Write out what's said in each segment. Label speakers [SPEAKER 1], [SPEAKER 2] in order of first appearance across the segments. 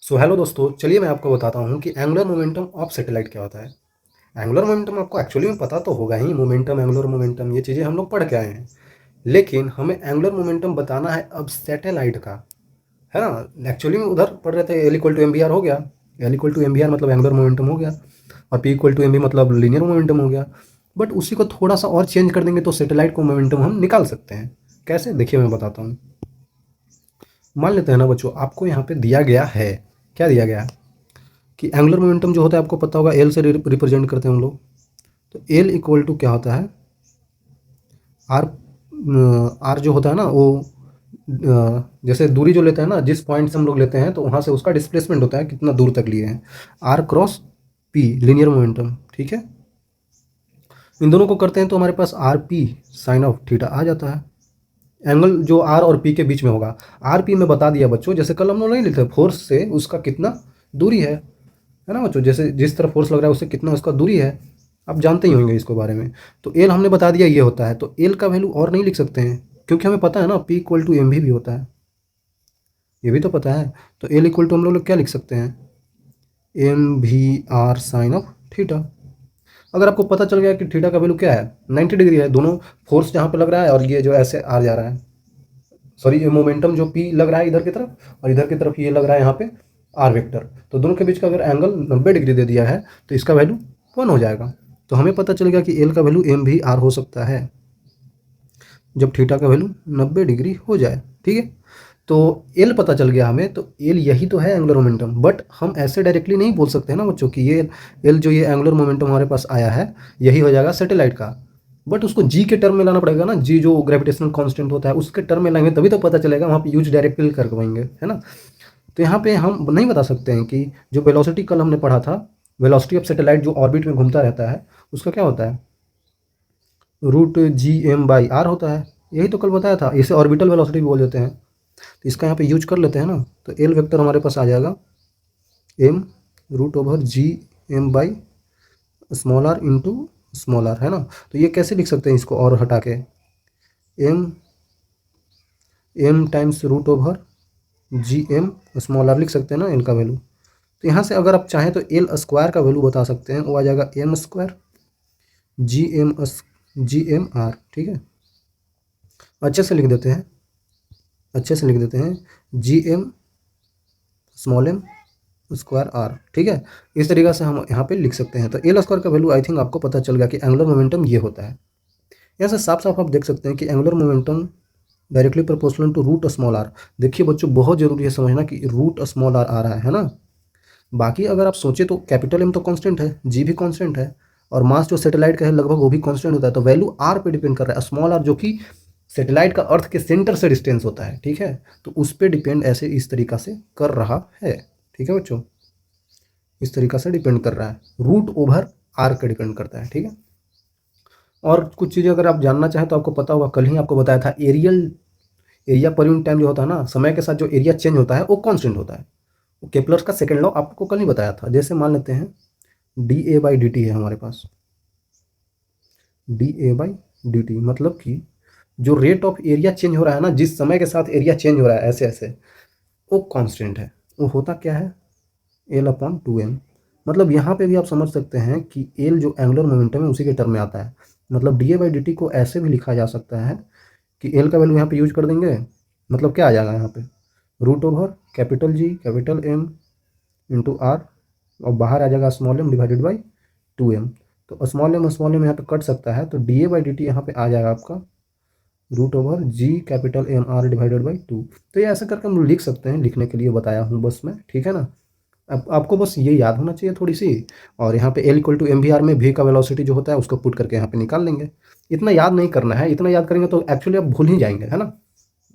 [SPEAKER 1] So hello दोस्तों, चलिए मैं आपको बताता हूँ कि एंगुलर मोमेंटम ऑफ सैटेलाइट क्या होता है। एंगुलर मोमेंटम आपको एक्चुअली में पता तो होगा ही, मोमेंटम एंगुलर मोमेंटम ये चीज़ें हम लोग पढ़ के आए हैं। लेकिन हमें एंगुलर मोमेंटम बताना है अब सैटेलाइट का, है ना। एक्चुअली में उधर पढ़ रहे थे L equal to m v r हो गया। L equal to m v r मतलब एंगुलर मोमेंटम हो गया, और P equal to m v मतलब लीनियर मोमेंटम हो गया। बट उसी को थोड़ा सा और चेंज कर देंगे तो सैटेलाइट को मोमेंटम हम निकाल सकते हैं। कैसे, देखिए मैं बताता हूँ। मान लेते हैं ना बच्चों, आपको यहाँ पे दिया गया है, क्या दिया गया है कि एंगुलर मोमेंटम जो होता है आपको पता होगा, एल से रिप्रेजेंट करते हैं हम लोग। तो एल इक्वल टू क्या होता है, आर। आर जो होता है ना वो जैसे दूरी जो लेते हैं ना, जिस पॉइंट से हम लोग लेते हैं तो वहाँ से उसका डिस्प्लेसमेंट होता है, कितना दूर तक लिए हैं। R cross p linear momentum, ठीक है। इन दोनों को करते हैं तो हमारे पास r p sine of theta आ जाता है। एंगल जो आर और पी के बीच में होगा, आर पी में बता दिया बच्चों, जैसे कल हम लोग नहीं लिखते फोर्स से उसका कितना दूरी है ना बच्चों। जैसे जिस तरफ फोर्स लग रहा है उससे कितना उसका दूरी है, आप जानते ही होंगे इसके बारे में। तो एल हमने बता दिया ये होता है, तो एल का वैल्यू और नहीं लिख सकते हैं, क्योंकि हमें पता है ना पी इक्वल टू एम भी होता है, ये भी तो पता है। तो एल इक्वल टू हम लोग क्या लिख सकते हैं, एम भी आर साइन ऑफ थीटा। अगर आपको पता चल गया कि थीटा का वैल्यू क्या है, 90 डिग्री है, दोनों फोर्स जहाँ पे लग रहा है और ये जो ऐसे आर जा रहा है, सॉरी ये मोमेंटम जो पी लग रहा है इधर की तरफ और इधर की तरफ ये लग रहा है यहाँ पे आर वेक्टर, तो दोनों के बीच का अगर एंगल 90 डिग्री दे दिया है तो इसका वैल्यू 1 हो जाएगा। तो हमें पता चल गया कि एल का वैल्यू एम भी आर हो सकता है जब थीटा का वैल्यू 90 डिग्री हो जाए, ठीक है। तो एल पता चल गया हमें, तो एल यही तो है एंगुलर मोमेंटम। बट हम ऐसे डायरेक्टली नहीं बोल सकते हैं ना बच्चों कि ये एल जो ये एंगुलर मोमेंटम हमारे पास आया है यही हो जाएगा सैटेलाइट का। बट उसको जी के टर्म में लाना पड़ेगा ना, जी जो ग्रेविटेशनल कांस्टेंट होता है उसके टर्म में लाएंगे तभी तो पता चलेगा, वहाँ पे यूज डायरेक्टली कर पाएंगे, है ना। तो यहाँ पे हम नहीं बता सकते हैं कि जो वेलोसिटी कल हमने पढ़ा था, वेलोसिटी ऑफ सैटेलाइट जो ऑर्बिट में घूमता रहता है उसका क्या होता है, root G M by R होता है। यही तो कल बताया था, इसे ऑर्बिटल वेलोसिटी भी बोल देते हैं। तो इसका यहाँ पे यूज कर लेते हैं ना, तो एल वेक्टर हमारे पास आ जाएगा m root over G M by small r into small r, है ना। तो ये कैसे लिख सकते हैं इसको और हटा के, m times root over G M small r लिख सकते हैं ना एल का वैल्यू। तो यहाँ से अगर आप चाहें तो एल स्क्वायर का वैल्यू बता सकते हैं, वो आ जाएगा M square G M R, ठीक है। अच्छे से लिख देते हैं, अच्छे से लिख देते हैं G M small M square R, ठीक है। इस तरीके से हम यहाँ पे लिख सकते हैं। तो एल स्क्वायर का वैल्यू आई थिंक आपको पता चल गया कि एंगुलर मोमेंटम ये होता है। यहाँ से साफ साफ आप देख सकते हैं कि angular momentum directly proportional to root small R. देखिए बच्चों, बहुत जरूरी है समझना कि रूट स्मॉल आर आ रहा है ना। बाकी अगर आप सोचे तो कैपिटल एम तो कांस्टेंट है, जी भी कांस्टेंट है, और मास जो सैटेलाइट का है लगभग वो भी कांस्टेंट होता है। तो वैल्यू आर पे डिपेंड कर रहा है, स्मॉल आर जो कि सैटेलाइट का अर्थ के सेंटर से डिस्टेंस होता है, ठीक है। तो उस पर डिपेंड ऐसे इस तरीका से कर रहा है, ठीक है बच्चों। इस तरीका से डिपेंड कर रहा है, रूट ओवर आर का डिपेंड करता है, ठीक है। और कुछ चीज़ें अगर आप जानना चाहें तो आपको पता होगा, कल ही आपको बताया था एरिया पर यूनिट टाइम जो होता है ना, समय के साथ जो एरिया चेंज होता है वो कांस्टेंट होता है। वो केपलर का सेकंड लॉ आपको कल ही बताया था। जैसे मान लेते हैं d A by D t है हमारे पास, d A by D t मतलब कि जो रेट ऑफ एरिया चेंज हो रहा है ना, जिस समय के साथ एरिया चेंज हो रहा है ऐसे ऐसे, वो कांस्टेंट है। वो होता क्या है, एल अपॉन टू एम। मतलब यहाँ पे भी आप समझ सकते हैं कि एल जो एंगुलर मोमेंटम है उसी के टर्म में आता है। मतलब D A by D T को ऐसे भी लिखा जा सकता है कि एल का वैल्यू यहाँ पे यूज कर देंगे, मतलब क्या आ जाएगा यहाँ पे, root over capital G capital M into R, और बाहर आ जाएगा small M divided by two M. तो स्मॉल एम यहाँ पे कट सकता है, तो D A by D T यहाँ पे आ जाएगा आपका root over G capital M R divided by two. तो ये ऐसा करके हम लिख सकते हैं, लिखने के लिए बताया हूँ बस मैं, ठीक है ना। अब आपको बस ये याद होना चाहिए थोड़ी सी। और यहाँ पे L equal to M V R में भी का वेलोसिटी जो होता है उसको पुट करके यहाँ पे निकाल लेंगे। इतना याद नहीं करना है, इतना याद करेंगे तो एक्चुअली आप भूल ही जाएंगे, है ना।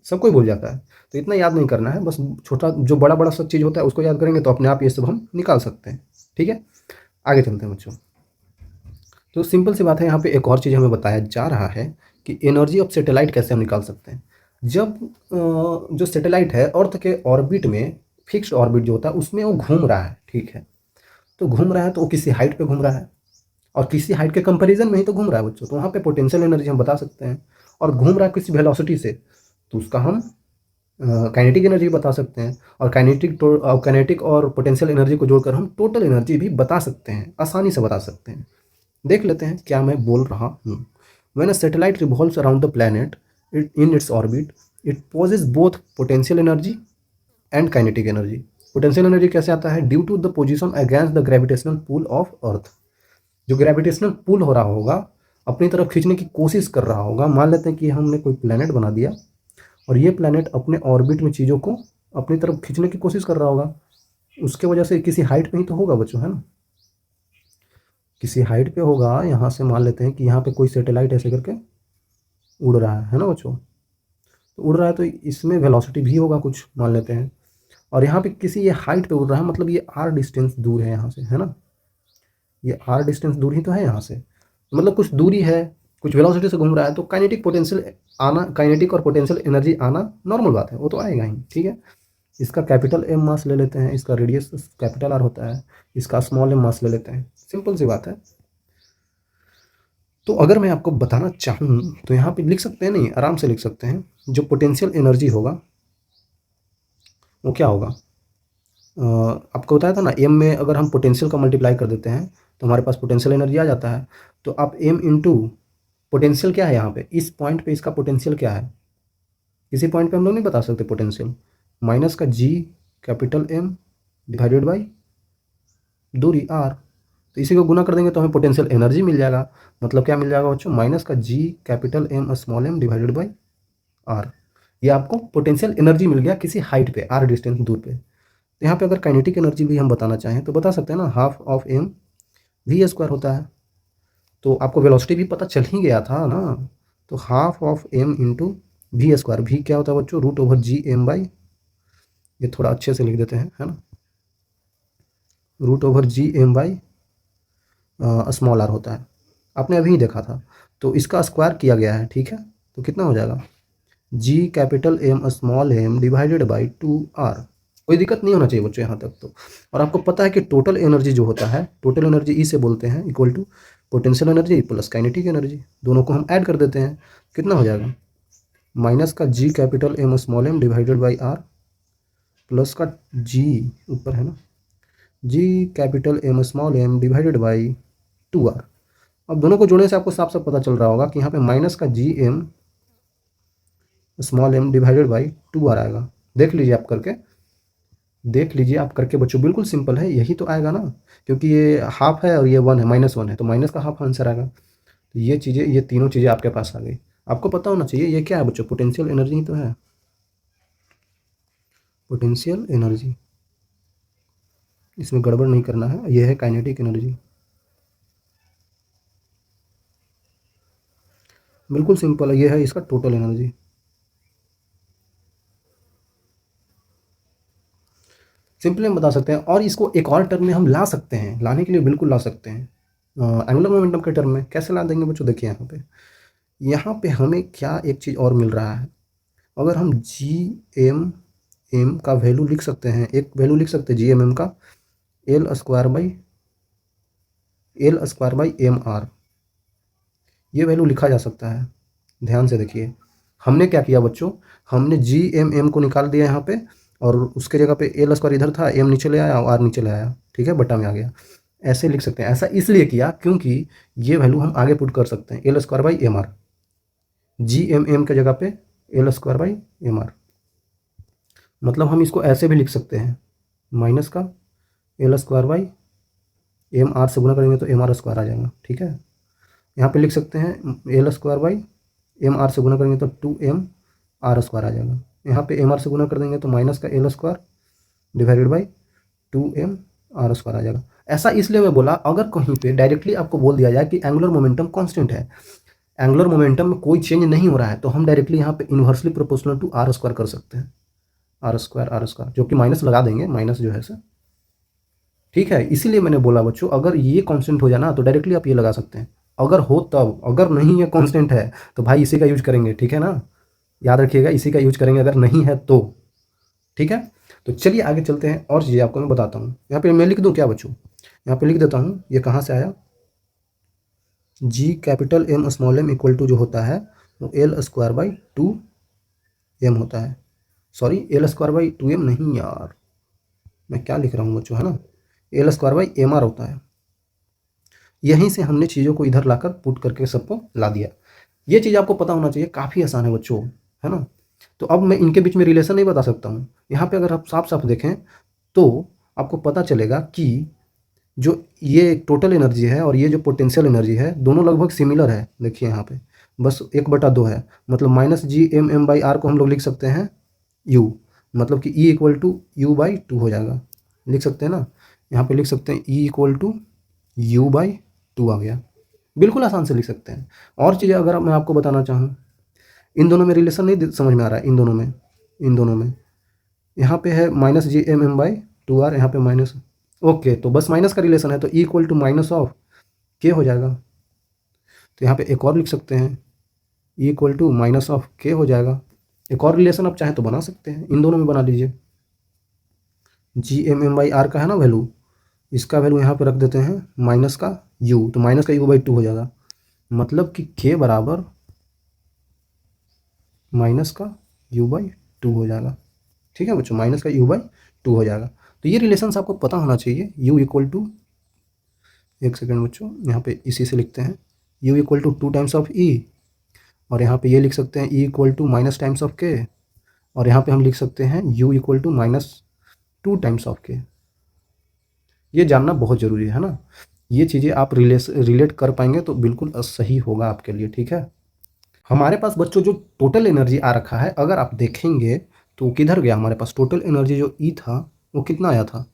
[SPEAKER 1] सब कोई भूल जाता है, तो इतना याद नहीं करना है। बस छोटा जो बड़ा बड़ा सब चीज़ होता है उसको याद करेंगे तो अपने आप ये सब हम निकाल सकते हैं, ठीक है। आगे चलते हैं बच्चों। तो सिंपल सी बात है, यहाँ पे एक और चीज़ हमें बताया जा रहा है कि एनर्जी ऑफ सैटेलाइट कैसे हम निकाल सकते हैं। जब जो सैटेलाइट है अर्थ के ऑर्बिट में, फिक्स्ड ऑर्बिट जो होता है उसमें वो घूम रहा है, ठीक है। तो घूम रहा है तो वो किसी हाइट पे घूम रहा है, और किसी हाइट के कंपैरिजन में ही तो घूम रहा है बच्चों। तो वहाँ पे पोटेंशियल एनर्जी हम बता सकते हैं, और घूम रहा है किसी वेलोसिटी से, तो उसका हम काइनेटिक एनर्जी बता सकते हैं, और काइनेटिक और पोटेंशियल एनर्जी को जोड़कर हम टोटल एनर्जी भी बता सकते हैं, आसानी से बता सकते हैं। देख लेते हैं क्या मैं बोल रहा हूँ। When a satellite revolves around the planet in its orbit, it poses both potential energy and kinetic energy. Potential energy कैसे आता है? Due to the position against the gravitational pull of earth. जो ग्रेविटेशनल पुल हो रहा होगा, अपनी तरफ खींचने की कोशिश कर रहा होगा। मान लेते हैं कि हमने कोई प्लैनेट बना दिया और ये प्लैनेट अपने ऑर्बिट में चीज़ों को अपनी तरफ खींचने की कोशिश कर रहा होगा। उसके वजह से किसी हाइट पे ही तो होगा बच्चों, है ना? किसी हाइट पे होगा। यहाँ से मान लेते हैं कि यहाँ पे कोई सैटेलाइट ऐसे करके उड़ रहा है ना बच्चों? तो उड़ रहा है तो इसमें वेलोसिटी भी होगा कुछ, मान लेते हैं। और यहाँ पे किसी ये हाइट पे उड़ रहा है, मतलब ये आर डिस्टेंस दूर है यहाँ से, है ना? ये आर डिस्टेंस दूर ही तो है यहाँ से, मतलब कुछ दूरी है, कुछ वेलोसिटी से घूम रहा है। तो काइनेटिक पोटेंशियल आना, काइनेटिक और पोटेंशियल एनर्जी आना नॉर्मल बात है, वो तो आएगा ही, ठीक है। इसका कैपिटल एम मास ले लेते हैं, इसका रेडियस कैपिटल आर होता है, इसका स्मॉल एम मास ले लेते हैं, सिंपल सी बात है। तो अगर मैं आपको बताना चाहूँ तो यहाँ पे लिख सकते हैं, नहीं आराम से लिख सकते हैं। जो पोटेंशियल एनर्जी होगा वो क्या होगा? आपको बताया था ना, एम में अगर हम पोटेंशियल का मल्टीप्लाई कर देते हैं तो हमारे पास पोटेंशियल एनर्जी आ जाता है। तो आप एम इंटू पोटेंशियल क्या है यहाँ पे, इस पॉइंट पे इसका पोटेंशियल क्या है, किसी पॉइंट पे हम लोग नहीं बता सकते पोटेंशियल, माइनस का G capital M divided by दूरी आर। तो इसी को गुना कर देंगे तो हमें पोटेंशियल एनर्जी मिल जाएगा। मतलब क्या मिल जाएगा बच्चों? माइनस का G capital M small M divided by r. ये आपको पोटेंशियल एनर्जी मिल गया किसी हाइट पे, आर डिस्टेंस दूर पे। तो यहाँ पे अगर काइनेटिक एनर्जी भी हम बताना चाहें तो बता सकते हैं ना, half of M we square होता है। तो आपको वेलोसिटी भी पता चल ही गया था ना। तो half of M into V square, भी क्या होता है बच्चों? Root over G M by, ये थोड़ा अच्छे से लिख देते हैं, है ना, root over G M by small R होता है। आपने अभी ही देखा था। तो इसका स्क्वायर किया गया है, ठीक है। तो कितना हो जाएगा? G capital M small M divided by 2r। कोई दिक्कत नहीं होना चाहिए बच्चों यहाँ तक तो। और आपको पता है कि टोटल एनर्जी जो होता है, टोटल एनर्जी ई से बोलते हैं, equal to potential energy plus kinetic energy. दोनों को हम ऐड कर देते हैं, कितना हो जाएगा? माइनस का G capital M small M divided by r plus का जी, ऊपर है ना, G capital M small M divided by 2r। अब दोनों को जोड़ने से आपको साफ साफ पता चल रहा होगा कि यहाँ पे माइनस का G M small M divided by 2r आएगा। देख लीजिए आप करके, देख लीजिए आप करके बच्चों, बिल्कुल सिंपल है, यही तो आएगा ना। क्योंकि ये हाफ है और ये 1 है, -1 है, तो माइनस का हाफ आंसर आएगा। तो ये चीज़ें, ये तीनों चीज़ें आपके पास आ गई। आपको पता होना चाहिए ये क्या है बच्चों? पोटेंशियल एनर्जी ही तो है, पोटेंशियल एनर्जी। इसमें गड़बड़ नहीं करना है। ये है काइनेटिक एनर्जी, बिल्कुल सिंपल है। ये है इसका टोटल एनर्जी। सिंपली हम बता सकते हैं, और इसको एक और टर्म में हम ला सकते हैं, लाने के लिए बिल्कुल ला सकते हैं। एंगुलर मोमेंटम के टर्म में कैसे ला देंगे बच्चों? देखिए यहाँ पे हमें क्या एक चीज़ और मिल रहा है। अगर हम जी एम एम का वैल्यू लिख सकते हैं, एक वैल्यू लिख सकते हैं जी एम एम का, L square by M R. ये वैल्यू लिखा जा सकता है। ध्यान से देखिए, हमने क्या किया बच्चों? हमने जी एम एम को निकाल दिया यहाँ पे, और उसके जगह पे एल स्क्वायर इधर था, एम नीचे ले आया और आर नीचे ले आया, ठीक है, बटा में आ गया। ऐसे लिख सकते हैं। ऐसा इसलिए किया क्योंकि ये वैल्यू हम आगे पुट कर सकते हैं, L square by M R, G M M के जगह पे L square by M R. मतलब हम इसको ऐसे भी लिख सकते हैं, माइनस का L square by M R से गुना करेंगे तो एम आर स्क्वायर आ जाएगा, ठीक है। यहाँ पे लिख सकते हैं L square by M R से गुना करेंगे तो 2m आर स्क्वायर आ जाएगा। यहाँ पे एम आर से गुना कर देंगे तो माइनस का L square divided by 2m r square आ जाएगा। ऐसा इसलिए मैं बोला, अगर कहीं पे डायरेक्टली आपको बोल दिया जाए कि एंगुलर मोमेंटम कांस्टेंट है, एंगुलर मोमेंटम में कोई चेंज नहीं हो रहा है, तो हम डायरेक्टली यहाँ पे inversely proportional to R square कर सकते हैं। आर स्क्वायर, जो कि माइनस लगा देंगे, माइनस जो है सर, ठीक है। इसीलिए मैंने बोला बच्चों, अगर ये कांस्टेंट हो जाए ना तो डायरेक्टली आप ये लगा सकते हैं, अगर हो तब। अगर नहीं है कांस्टेंट है तो भाई इसी का यूज करेंगे, ठीक है ना, याद रखिएगा, इसी का यूज करेंगे अगर नहीं है तो, ठीक है। तो चलिए आगे चलते हैं, और चीज़ें आपको मैं बताता हूँ। यहाँ पे मैं लिख दूँ क्या बच्चों? यहाँ पे लिख देता हूँ, ये कहाँ से आया? G capital M small m equal to जो होता है वो एल स्क्वायर बाई 2m होता है। Sorry, L square by 2m नहीं यार, मैं क्या लिख रहा हूँ बच्चों, है ना, L square by M R होता है। यहीं से हमने चीज़ों को इधर लाकर पुट करके सबको ला दिया। ये चीज़ आपको पता होना चाहिए, काफ़ी आसान है बच्चों, है ना। तो अब मैं इनके बीच में रिलेशन नहीं बता सकता हूँ। यहाँ पे अगर आप साफ साफ देखें तो आपको पता चलेगा कि जो ये टोटल एनर्जी है और ये जो पोटेंशियल एनर्जी है, दोनों लगभग सिमिलर है। देखिए यहाँ पे बस 1/2 है, मतलब -G m m/r को हम लोग लिख सकते हैं u, मतलब कि E इक्वल टू u/2 हो जाएगा। लिख सकते हैं ना, यहाँ पे लिख सकते हैं E इक्वल टू u/2 आ गया। बिल्कुल आसान से लिख सकते हैं। और चीज़ें अगर मैं आपको बताना चाहूँ, इन दोनों में रिलेशन नहीं समझ में आ रहा है, इन दोनों में यहाँ पे है -G m m/2r, यहाँ पे माइनस, ओके, तो बस माइनस का रिलेशन है, तो E equal to minus of K हो जाएगा। तो यहाँ पे एक और लिख सकते हैं, E equal to minus of K हो जाएगा। एक और रिलेशन आप चाहें तो बना सकते हैं, इन दोनों में बना लीजिए। G m m/r का है ना वैल्यू, इसका वैल्यू यहाँ पे रख देते हैं माइनस का u, तो माइनस का u/2 हो जाएगा, मतलब कि k बराबर माइनस का u/2 हो जाएगा। ठीक है बच्चों, माइनस का u/2 हो जाएगा। तो ये रिलेशंस आपको पता होना चाहिए। u इक्वल टू, एक सेकेंड बच्चों, यहाँ पे इसी से लिखते हैं, u equal to 2 times of e, और यहाँ पे ये लिख सकते हैं E equal to minus times of K, और यहाँ पे हम लिख सकते हैं u equal to -2 times of K. ये जानना बहुत ज़रूरी है ना। ये चीज़ें आप रिलेट कर पाएंगे तो बिल्कुल सही होगा आपके लिए। ठीक है, हमारे पास बच्चों जो टोटल एनर्जी आ रखा है, अगर आप देखेंगे तो किधर गया हमारे पास टोटल एनर्जी, जो ई था वो कितना आया था,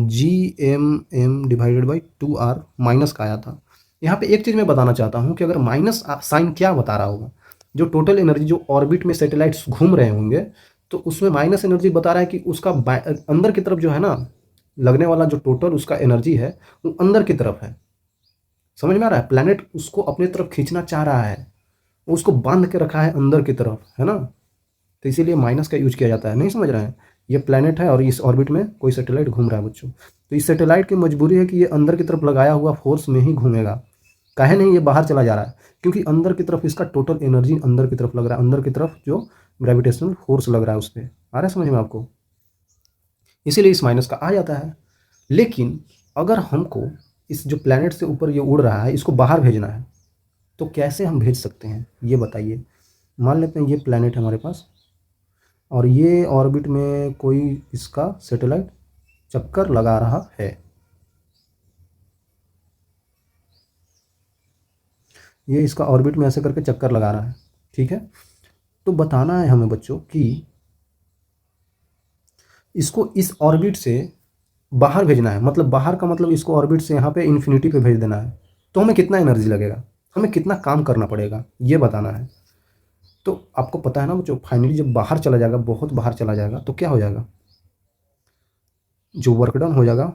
[SPEAKER 1] G m m/2r माइनस का आया था। यहाँ पे एक चीज़ मैं बताना चाहता हूँ कि अगर माइनस साइन क्या बता रहा होगा, जो टोटल एनर्जी जो ऑर्बिट में सैटेलाइट्स घूम रहे होंगे, तो उसमें माइनस एनर्जी बता रहा है कि उसका अंदर की तरफ जो है ना, लगने वाला जो टोटल उसका एनर्जी है वो अंदर की तरफ है। समझ में आ रहा है, प्लैनेट उसको अपनी तरफ खींचना चाह रहा है, वो उसको बांध के रखा है अंदर की तरफ, है ना। तो इसीलिए माइनस का यूज किया जाता है। नहीं समझ रहे हैं, ये प्लैनेट है और इस ऑर्बिट में कोई सैटेलाइट घूम रहा है बच्चों, तो इस सैटेलाइट की मजबूरी है कि ये अंदर की तरफ लगाया हुआ फोर्स में ही घूमेगा। काहे नहीं, ये बाहर चला जा रहा है, क्योंकि अंदर की तरफ इसका टोटल एनर्जी अंदर की तरफ लग रहा है, अंदर की तरफ जो ग्रेविटेशनल फोर्स लग रहा है उस पर। आ रहा है समझ में आपको, इसीलिए इस माइनस का आ जाता है। लेकिन अगर हमको इस जो प्लैनेट से ऊपर ये उड़ रहा है इसको बाहर भेजना है, तो कैसे हम भेज सकते हैं ये बताइए। मान लेते हैं ये प्लैनेट है हमारे पास, और ये ऑर्बिट में कोई इसका सैटेलाइट चक्कर लगा रहा है। ये इसका ऑर्बिट में ऐसे करके चक्कर लगा रहा है। ठीक है, तो बताना है हमें बच्चों कि इसको इस ऑर्बिट से बाहर भेजना है, मतलब बाहर का मतलब इसको ऑर्बिट से यहाँ पे इन्फिनिटी पे भेज देना है। तो हमें कितना एनर्जी लगेगा, हमें कितना काम करना पड़ेगा, ये बताना है। तो आपको पता है ना बच्चों, फाइनली जब बाहर चला जाएगा, बहुत बाहर चला जाएगा, तो क्या हो जाएगा, जो वर्क डन हो जाएगा,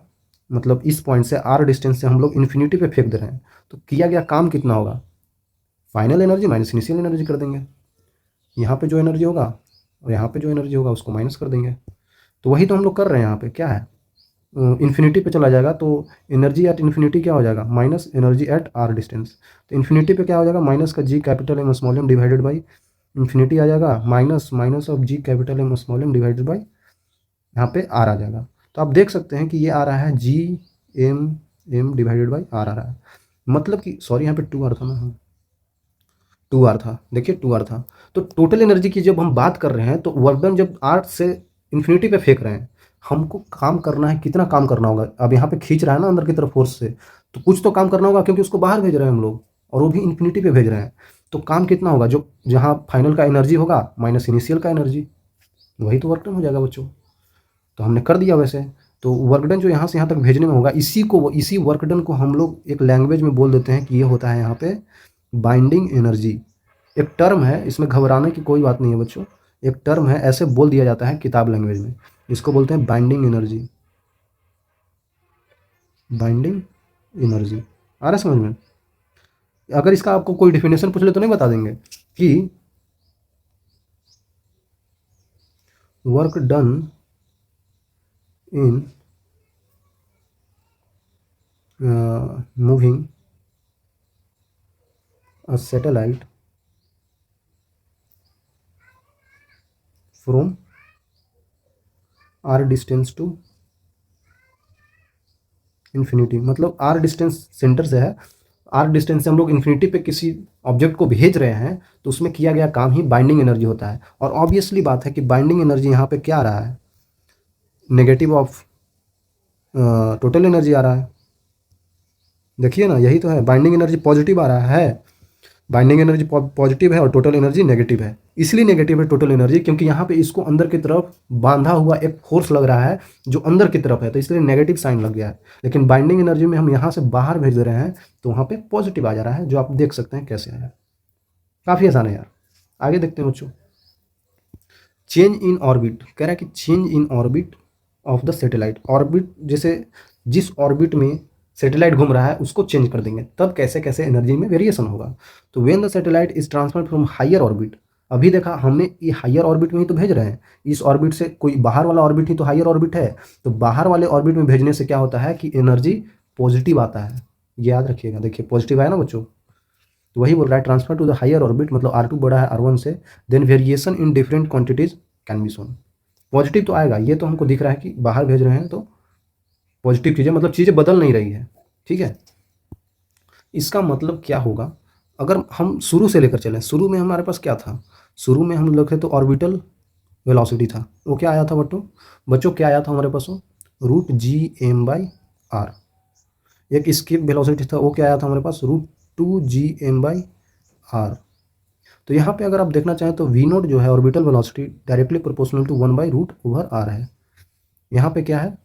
[SPEAKER 1] मतलब इस पॉइंट से आर डिस्टेंस से हम लोग इन्फिनिटी पे फेंक दे रहे हैं, तो किया गया काम कितना होगा, final energy minus initial energy कर देंगे। यहाँ पे जो एनर्जी होगा और यहाँ पे जो एनर्जी होगा उसको माइनस कर देंगे। तो वही तो हम लोग कर रहे हैं। यहाँ पे क्या है, इन्फिनिटी पे चला जाएगा, तो एनर्जी एट इन्फिनिटी क्या हो जाएगा, minus energy at r distance. तो इन्फिनिटी पे क्या हो जाएगा, माइनस का G capital M small M divided by infinity आ जाएगा, minus minus of G capital M small M divided by यहाँ पे आर आ जाएगा। तो आप देख सकते हैं कि ये आ रहा है G M m divided by r आ रहा है, मतलब कि सॉरी यहाँ पे 2r था ना, 2r था, देखिए 2r था। तो टोटल एनर्जी की जब हम बात कर रहे हैं, तो वर्क डन जब आर से इन्फिनिटी पे फेंक रहे हैं, हमको काम करना है, कितना काम करना होगा। अब यहाँ पे खींच रहा है ना अंदर की तरफ फोर्स से, तो कुछ तो काम करना होगा, क्योंकि उसको बाहर भेज रहे हैं हम लोग, और वो भी इन्फिनिटी पे भेज रहे हैं। तो काम कितना होगा, जो जहाँ फाइनल का एनर्जी होगा माइनस इनिशियल का एनर्जी, वही तो वर्क डन हो जाएगा बच्चों। तो हमने कर दिया वैसे। तो वर्क डन जो यहाँ से यहाँ तक भेजने में होगा, इसी वर्क डन को हम लोग एक लैंग्वेज में बोल देते हैं कि ये होता है यहाँ पे बाइंडिंग एनर्जी। एक टर्म है, इसमें घबराने की कोई बात नहीं है बच्चों, एक टर्म है, ऐसे बोल दिया जाता है किताब लैंग्वेज में, इसको बोलते हैं बाइंडिंग एनर्जी। बाइंडिंग एनर्जी आ रहा है समझ में। अगर इसका आपको कोई डिफिनेशन पूछ ले तो नहीं बता देंगे कि work done in moving a satellite from R distance to infinity, मतलब आर डिस्टेंस सेंटर से है, आर डिस्टेंस से हम लोग इन्फिनिटी पे किसी ऑब्जेक्ट को भेज रहे हैं तो उसमें किया गया काम ही बाइंडिंग एनर्जी होता है। और ऑब्वियसली बात है कि बाइंडिंग एनर्जी यहाँ पे क्या आ रहा है, नेगेटिव ऑफ टोटल एनर्जी आ रहा है। देखिए ना, यही तो है, बाइंडिंग एनर्जी पॉजिटिव आ रहा है, बाइंडिंग एनर्जी पॉजिटिव है और टोटल एनर्जी नेगेटिव है। इसलिए नेगेटिव है टोटल एनर्जी क्योंकि यहाँ पे इसको अंदर की तरफ बांधा हुआ एक फोर्स लग रहा है जो अंदर की तरफ है, तो इसलिए नेगेटिव साइन लग गया है। लेकिन बाइंडिंग एनर्जी में हम यहाँ से बाहर भेज रहे हैं तो वहाँ पे पॉजिटिव आ जा रहा है, जो आप देख सकते हैं कैसे आया। काफ़ी आसान है यार। आगे देखते हैं बच्चों, चेंज इन ऑर्बिट, कह रहा है कि change in orbit of the satellite. Orbit जैसे जिस ऑर्बिट में सैटेलाइट घूम रहा है उसको चेंज कर देंगे, तब कैसे कैसे एनर्जी में वेरिएशन होगा। तो when the satellite is transferred from higher orbit, अभी देखा हमने ये हायर ऑर्बिट में ही तो भेज रहे हैं, इस ऑर्बिट से कोई बाहर वाला ऑर्बिट ही तो हायर ऑर्बिट है, तो बाहर वाले ऑर्बिट में भेजने से क्या होता है कि एनर्जी पॉजिटिव आता है। ये याद रखिएगा, देखिए पॉजिटिव आया ना बच्चों, तो वही बोल रहा है transfer to the higher orbit, मतलब R2 बड़ा है R1 से, then variation in different quantities can be shown. Positive तो आएगा, ये तो हमको दिख रहा है कि बाहर भेज रहे हैं तो पॉजिटिव चीज़ें, मतलब चीज़ें बदल नहीं रही है, ठीक है। इसका मतलब क्या होगा, अगर हम शुरू से लेकर चलें, शुरू में हमारे पास क्या था, शुरू में हम लोग थे तो ऑर्बिटल वेलोसिटी था, वो क्या आया था बच्चों क्या आया था हमारे पास, वो √Gm/r। एक स्केप वेलोसिटी था, वो क्या आया था हमारे पास, √2Gm/r। तो यहाँ पे अगर आप देखना चाहें तो V0 जो है orbital velocity directly proportional to 1/√r है। यहाँ पे क्या है,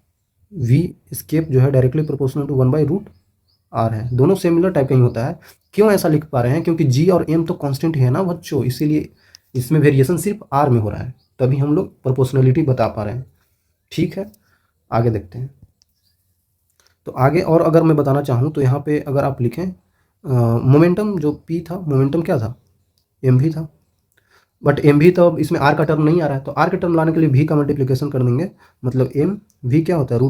[SPEAKER 1] V स्केप जो है डायरेक्टली प्रोपोर्शनल टू 1/√r है। दोनों सिमिलर टाइप का ही होता है। क्यों ऐसा लिख पा रहे हैं, क्योंकि G और M तो कांस्टेंट ही है ना बच्चों, इसीलिए इसमें वेरिएशन सिर्फ R में हो रहा है, तभी हम लोग प्रोपोर्शनलिटी बता पा रहे हैं, ठीक है। आगे देखते हैं, तो आगे और अगर मैं बताना चाहूँ तो यहाँ पे अगर आप लिखें मोमेंटम जो P था, मोमेंटम क्या था, mv था, बट mv तो अब इसमें r का टर्म नहीं आ रहा है, तो r का टर्म लाने के लिए v का मल्टीप्लिकेशन कर देंगे, मतलब mv क्या होता है,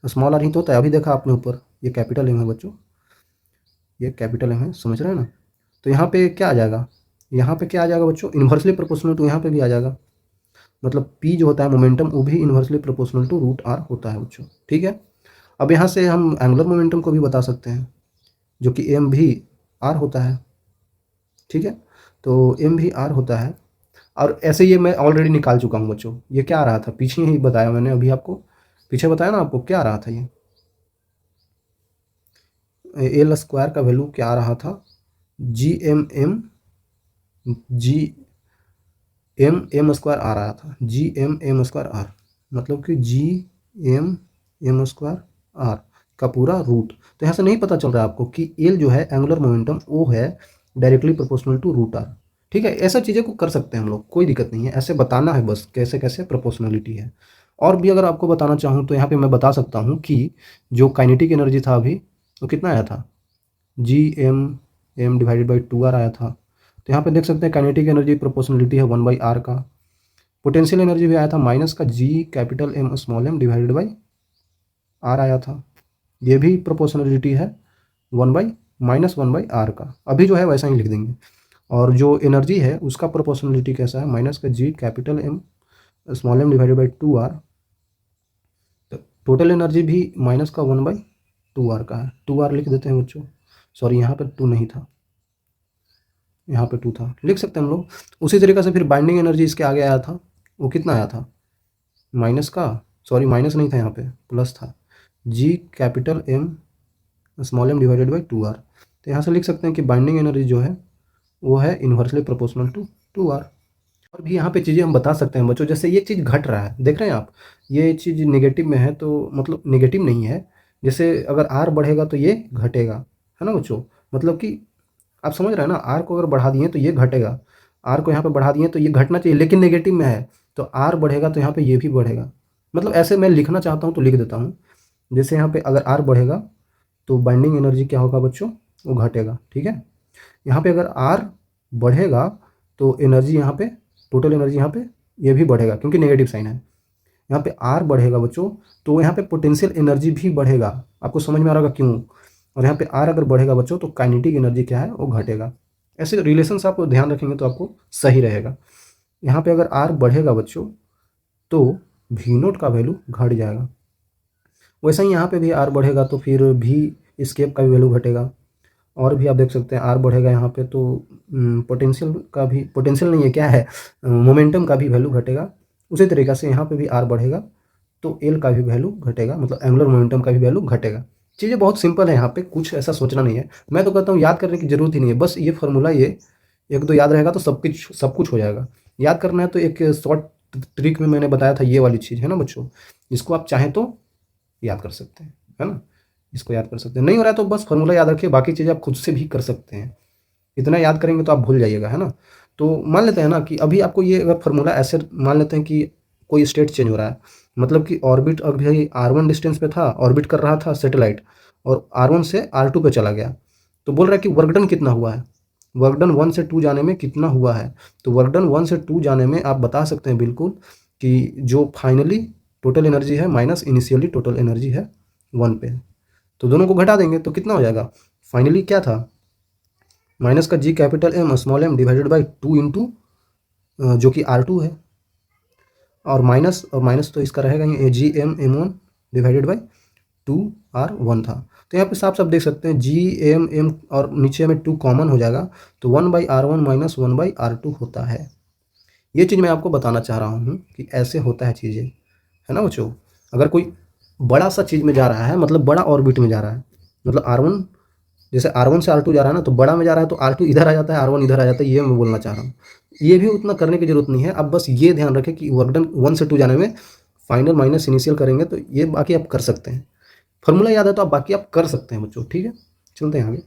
[SPEAKER 1] √Gm/r ही तो होता है। अभी देखा आपने ऊपर, ये कैपिटल M है बच्चों, ये कैपिटल M है, समझ रहे हैं ना। तो यहाँ पे क्या आ जाएगा, यहाँ पे क्या आ जाएगा बच्चों, इन्वर्सली प्रोपोर्शनल टू, यहाँ पे भी आ जाएगा, मतलब p जो होता है मोमेंटम वो भी इन्वर्सली प्रोपोर्शनल टू √r होता है बच्चों, ठीक है। अब यहाँ से हम एंगुलर मोमेंटम को भी बता सकते हैं, जो कि mv/r होता है, ठीक है। तो mv/r होता है, और ऐसे ये मैं ऑलरेडी निकाल चुका हूँ बच्चों। ये क्या आ रहा था, पीछे ही बताया मैंने अभी आपको, पीछे बताया ना आपको क्या आ रहा था, ये एल स्क्वायर का वैल्यू क्या आ रहा था, Gm/m² आ रहा था, Gm/m²r, मतलब कि Gm/m² का पूरा रूट। तो यहाँ से नहीं पता चल रहा है आपको कि एल जो है एंगुलर मोमेंटम वो है डायरेक्टली प्रोपोर्शनल टू √r, ठीक है। ऐसा चीज़ें को कर सकते हैं हम लोग, कोई दिक्कत नहीं है, ऐसे बताना है बस कैसे कैसे प्रोपोर्शनलिटी है। और भी अगर आपको बताना चाहूँ तो यहाँ पे मैं बता सकता हूँ कि जो काइनेटिक एनर्जी था अभी, वो कितना आया था, Gm/m/2r आया था। तो यहाँ पे देख सकते हैं काइनेटिक एनर्जी प्रोपोर्शनलिटी है 1/r का। पोटेंशियल एनर्जी भी आया था माइनस का G_M/m/r आया था, ये भी प्रोपोर्शनलिटी है 1/-1/r का। अभी जो है वैसा ही लिख देंगे। और जो एनर्जी है उसका प्रोपोर्शनलिटी कैसा है, माइनस का G_M/m/2r। तो टोटल एनर्जी भी माइनस का 1/2r का है, 2r लिख देते हैं बच्चों, सॉरी यहाँ पर 2 नहीं था, यहाँ पे 2 था, लिख सकते हैं हम लोग। उसी तरीके से फिर बाइंडिंग एनर्जी इसके आगे आया था, वो कितना आया था, माइनस का, सॉरी माइनस नहीं था, यहाँ पे प्लस था, G_M/m/2r। तो यहाँ से लिख सकते हैं कि बाइंडिंग एनर्जी जो है वो है इन्वर्सली प्रोपोर्शनल टू 2r। और भी यहाँ पे चीज़ें हम बता सकते हैं बच्चों, जैसे ये चीज़ घट रहा है, देख रहे हैं आप, ये चीज़ नेगेटिव में है, तो मतलब नेगेटिव नहीं है, जैसे अगर r बढ़ेगा तो ये घटेगा, है ना बच्चों। मतलब कि आप समझ रहे हैं ना, r को अगर बढ़ा दिए तो ये घटेगा, r को यहाँ पे बढ़ा दिए तो ये घटना चाहिए, लेकिन नेगेटिव में है तो r बढ़ेगा तो यहाँ पे ये भी बढ़ेगा। मतलब ऐसे मैं लिखना चाहता हूँ तो लिख देता हूँ, जैसे यहाँ पे अगर r बढ़ेगा तो बाइंडिंग एनर्जी क्या होगा बच्चों, वो घटेगा, ठीक है। यहाँ पे अगर r बढ़ेगा तो एनर्जी यहाँ पे, टोटल एनर्जी यहाँ पे ये भी बढ़ेगा क्योंकि नेगेटिव साइन है। यहाँ पे r बढ़ेगा बच्चों तो यहाँ पे पोटेंशियल एनर्जी भी बढ़ेगा, आपको समझ में आ रहा होगा क्यों। और यहाँ पे r अगर बढ़ेगा बच्चों तो काइनेटिक एनर्जी क्या है, वो घटेगा। ऐसे रिलेशंस आप ध्यान रखेंगे तो आपको सही रहेगा। यहाँ पे अगर आर बढ़ेगा बच्चों तो वी नोट का वैल्यू घट जाएगा। वैसे ही यहाँ पे भी आर बढ़ेगा तो फिर भी स्केप का भी वैल्यू घटेगा। और भी आप देख सकते हैं आर बढ़ेगा यहाँ पे तो पोटेंशियल का भी, पोटेंशियल नहीं है क्या है, मोमेंटम का भी वैल्यू घटेगा। उसी तरीक़े से यहाँ पे भी आर बढ़ेगा तो एल का भी वैल्यू घटेगा, मतलब एंगुलर मोमेंटम का भी वैल्यू घटेगा। चीज़ें बहुत सिंपल है, यहाँ पे कुछ ऐसा सोचना नहीं है। मैं तो कहता हूँ याद करने की ज़रूरत ही नहीं है, बस ये फार्मूला ये एक दो याद रहेगा तो सब कुछ हो जाएगा। याद करना है तो एक शॉर्ट ट्रिक में मैंने बताया था ये वाली चीज़ है ना बच्चों, इसको आप चाहें तो याद कर सकते हैं, है ना, इसको याद कर सकते हैं। नहीं हो रहा है तो बस फार्मूला याद रखिए, बाकी चीज़ें आप खुद से भी कर सकते हैं। इतना याद करेंगे तो आप भूल जाइएगा, है ना। तो मान लेते हैं ना कि अभी आपको ये अगर फार्मूला ऐसे मान लेते हैं कि कोई स्टेट चेंज हो रहा है, मतलब कि ऑर्बिट अभी r1 डिस्टेंस पे था, ऑर्बिट कर रहा था सैटेलाइट, और r1 से r2 पे चला गया। तो बोल रहा है कि वर्क डन कितना हुआ है, वर्क डन 1 से 2 जाने में कितना हुआ है। तो वर्क डन 1 से 2 जाने में आप बता सकते हैं बिल्कुल कि जो फाइनली टोटल एनर्जी है माइनस इनिशियली टोटल एनर्जी है 1 पे, तो दोनों को घटा देंगे तो कितना हो जाएगा। फाइनली क्या था, माइनस का G capital M small M divided by 2 into जो कि R2 है, और माइनस तो इसका रहेगा ये G M M one divided by 2R1 था। तो यहाँ पे साफ साफ देख सकते हैं जी एम एम और नीचे में 2 कॉमन हो जाएगा तो 1/R1 माइनस 1/R2 होता है। ये चीज़ मैं आपको बताना चाह रहा हूँ कि ऐसे होता है चीज़ें, है ना बच्चों। अगर कोई बड़ा सा चीज़ में जा रहा है, मतलब बड़ा ऑर्बिट में जा रहा है, मतलब R1 जैसे R1 से R2 जा रहा है ना, तो बड़ा में जा रहा है तो R2 इधर आ जाता है, R1 इधर आ जाता है, ये मैं बोलना चाह रहा हूँ। ये भी उतना करने की जरूरत नहीं है, अब बस ये ध्यान रखें कि वर्क डन 1 से 2 जाने में फाइनल माइनस इनिशियल करेंगे तो ये बाकी आप कर सकते हैं। फॉर्मूला याद है तो आप बाकी आप कर सकते हैं बच्चों, ठीक है। चलते हैं आगे।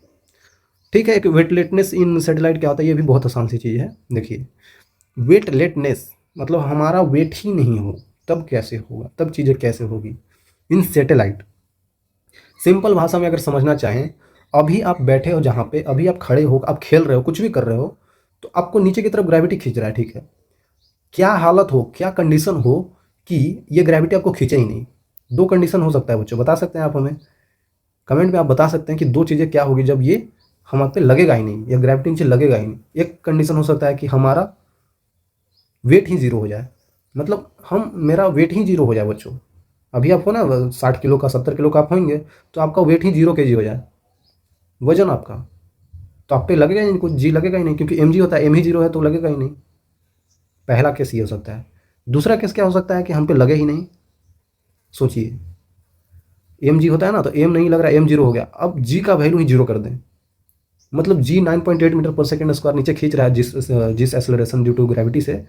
[SPEAKER 1] ठीक है, एक वेटलेटनेस इन सैटेलाइट क्या होता है, ये भी बहुत आसान सी चीज़ है। देखिए वेटलेटनेस मतलब हमारा वेट ही नहीं हो तब कैसे होगा, तब चीज़ें कैसे होगी इन सैटेलाइट। सिंपल भाषा में अगर समझना चाहें, अभी आप बैठे हो जहाँ पे, अभी आप खड़े हो, आप खेल रहे हो, कुछ भी कर रहे हो, तो आपको नीचे की तरफ ग्रेविटी खींच रहा है, ठीक है। क्या हालत हो, क्या कंडीशन हो कि ये ग्रेविटी आपको खींचे ही नहीं। दो कंडीशन हो सकता है बच्चों, बता सकते हैं आप हमें कमेंट में, आप बता सकते हैं कि दो चीज़ें क्या होगी जब ये हम पे लगेगा ही नहीं, या ग्रेविटी नीचे लगेगा ही नहीं। एक कंडीशन हो सकता है कि हमारा वेट ही जीरो हो जाए, मतलब मेरा वेट ही जीरो हो जाए बच्चों। अभी आप हो ना 60 किलो का, 70 किलो का आप होंगे तो आपका वेट ही 0 kg हो जाए, वजन आपका, तो आप पे लगेगा ही नहीं, कुछ जी लगेगा ही नहीं, क्योंकि mg होता है, m ही 0 है तो लगेगा ही नहीं। पहला केस ये हो सकता है। दूसरा केस क्या हो सकता है कि हम पे लगे ही नहीं। सोचिए mg होता है ना, तो m नहीं लग रहा, m 0 हो गया, अब g का वैल्यू ही 0 कर दें, मतलब g 9.8 मीटर पर सेकेंड स्क्वायर नीचे खींच रहा है जिस एक्सेलरेशन ड्यू टू ग्रेविटी से,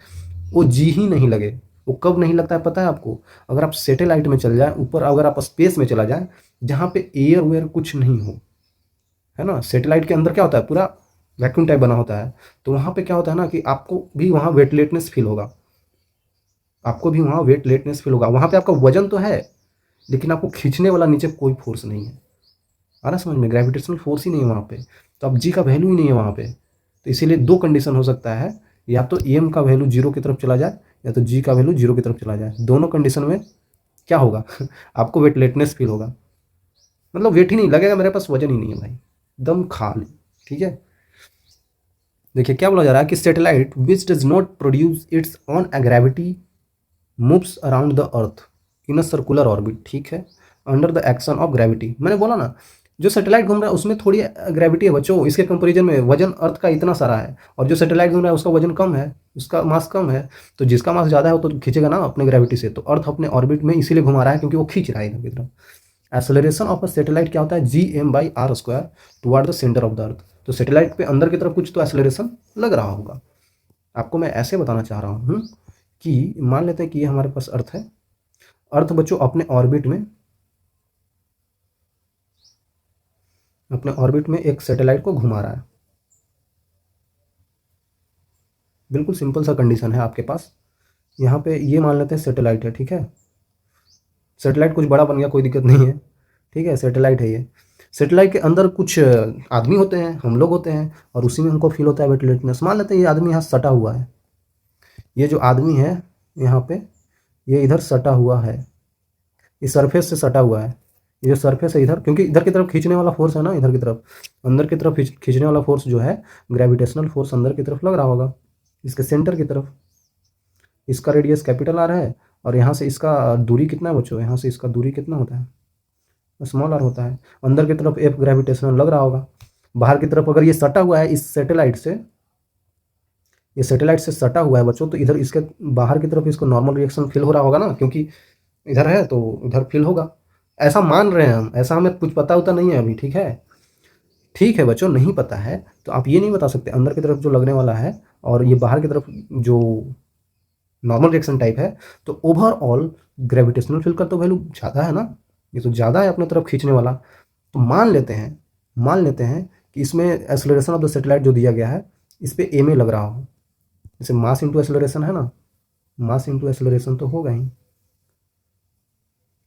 [SPEAKER 1] वो जी ही नहीं लगे। वो कब नहीं लगता है पता है आपको, अगर आप सैटेलाइट में चल जाए ऊपर, अगर आप स्पेस में चला जाए जहाँ पे एयर वेयर कुछ नहीं हो, है ना। सैटेलाइट के अंदर क्या होता है, पूरा वैक्यूम टाइप बना होता है, तो वहाँ पे क्या होता है ना कि आपको भी वहाँ वेटलेटनेस फील होगा, आपको भी वहाँ वेटलेटनेस फील होगा। वहाँ पे आपका वजन तो है लेकिन आपको खींचने वाला नीचे कोई फोर्स नहीं है, आ रहा समझ में, ग्रेविटेशनल फोर्स ही नहीं है वहाँ पे, तो अब जी का वैल्यू ही नहीं है वहाँ पे। तो इसीलिए दो कंडीशन हो सकता है, या तो एम का वैल्यू 0 की तरफ चला जाए, या तो जी का वैल्यू 0 की तरफ चला जाए। दोनों कंडीशन में क्या होगा आपको वेटलेटनेस फील होगा, मतलब वेट ही नहीं लगेगा, मेरे पास वजन ही नहीं है भाई, एकदम खाली, ठीक है। देखिए क्या बोला जा रहा है कि satellite which does not produce it's on a gravity moves around the earth in a circular orbit, ठीक है, under the action of gravity. मैंने बोला ना जो सैटेलाइट घूम रहा है उसमें थोड़ी ग्रेविटी है बच्चों, इसके कंपैरिजन में वजन अर्थ का इतना सारा है, और जो सैटेलाइट घूम रहा है उसका वजन कम है, उसका मास कम है, तो जिसका मास ज़्यादा है वो तो खींचेगा ना अपने ग्रेविटी से। तो अर्थ अपने ऑर्बिट में इसीलिए घुमा रहा है क्योंकि वो खींच रहा है इधर की तरफ। एक्सेलरेशन ऑफ अ सैटेलाइट क्या होता है, Gm/r² toward the centre of the earth. तो सैटेलाइट पे अंदर की तरफ कुछ तो एक्सेलरेशन लग रहा होगा। आपको मैं ऐसे बताना चाह रहा हूँ कि मान लेते हैं कि ये हमारे पास अर्थ है, अर्थ बच्चों अपने ऑर्बिट में एक सैटेलाइट को घुमा रहा है। बिल्कुल सिंपल सा कंडीशन है आपके पास। यहाँ पे ये मान लेते हैं सैटेलाइट है, ठीक है, सैटेलाइट कुछ बड़ा बन गया कोई दिक्कत नहीं है, ठीक है, सैटेलाइट है ये। सैटेलाइट के अंदर कुछ आदमी होते हैं, हम लोग होते हैं, और उसी में हमको फील होता है वेटलेटनेस। मान लेते हैं ये आदमी यहाँ सटा हुआ है, ये जो आदमी है यहाँ पे, ये इधर सटा हुआ है, इस सरफेस से सटा हुआ है, ये जो सरफेस है इधर, क्योंकि इधर की तरफ खींचने वाला फोर्स है ना, इधर की तरफ अंदर की तरफ खींचने वाला फोर्स जो है ग्रेविटेशनल फोर्स अंदर की तरफ लग रहा होगा, इसके सेंटर की तरफ। इसका रेडियस कैपिटल आर है और यहाँ से इसका दूरी कितना है बच्चों, यहाँ से इसका दूरी कितना होता है, स्मॉल आर होता है। अंदर की तरफ एफ ग्रेविटेशनल लग रहा होगा, बाहर की तरफ अगर ये सटा हुआ है इस सैटेलाइट से, ये सैटेलाइट से सटा हुआ है बच्चों, तो इधर इसके बाहर की तरफ इसको नॉर्मल रिएक्शन फील हो रहा होगा ना, क्योंकि इधर है तो इधर फील होगा। ऐसा मान रहे हैं हम, ऐसा हमें कुछ पता होता नहीं है अभी, ठीक है। ठीक है बच्चों, नहीं पता है तो आप ये नहीं बता सकते अंदर की तरफ जो लगने वाला है और ये बाहर की तरफ जो नॉर्मल रिएक्शन टाइप है, तो ओवरऑल ग्रेविटेशनल फील्ड का तो वैल्यू ज़्यादा है ना, ये तो ज़्यादा है अपने तरफ खींचने वाला। तो मान लेते हैं कि इसमें एक्सेलरेशन ऑफ द सैटेलाइट जो दिया गया है इस पर एम ए लग रहा हो, जैसे मास इंटू एक्सेलरेशन है ना, मास इंटू एक्सेलरेशन तो होगा ही।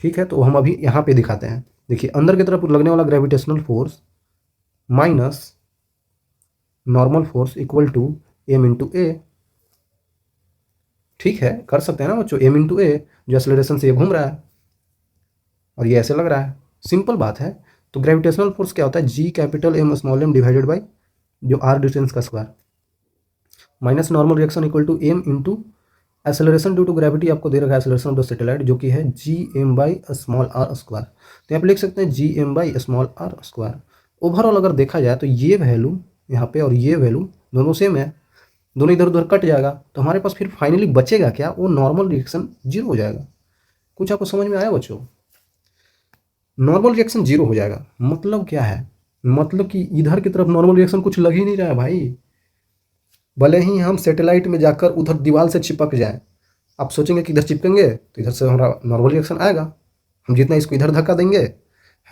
[SPEAKER 1] ठीक है, तो हम अभी यहाँ पे दिखाते हैं। देखिए अंदर की तरफ लगने वाला gravitational force minus normal force equal to m into a. ठीक है, कर सकते हैं ना बच्चों, एम इंटू ए, जो एक्सेलरेशन से ये घूम रहा है और ये ऐसे लग रहा है, सिंपल बात है। तो ग्रेविटेशनल फोर्स क्या होता है, G capital M small M divided by जो आर डिस्टेंस का square minus normal reaction equal to m into acceleration due to gravity आपको दे रखा है एक्सेलरेशन ऑफ द सैटेलाइट जो कि है G M by small R square. तो यहाँ पे लिख सकते हैं G M by small R square. Overall अगर देखा जाए तो ये वैल्यू यहाँ पे और ये वैल्यू दोनों सेम है, दोनों इधर उधर कट जाएगा, तो हमारे पास फिर फाइनली बचेगा क्या, वो नॉर्मल रिएक्शन जीरो हो जाएगा। कुछ आपको समझ में आया बच्चों, नॉर्मल रिएक्शन जीरो हो जाएगा। मतलब क्या है, मतलब कि इधर की तरफ नॉर्मल रिएक्शन कुछ लग ही नहीं रहा है भाई, भले ही हम सैटेलाइट में जाकर उधर दीवार से चिपक जाए, आप सोचेंगे कि इधर चिपकेंगे तो इधर से हमारा नॉर्मल रिएक्शन आएगा, हम जितना इसको इधर धक्का देंगे,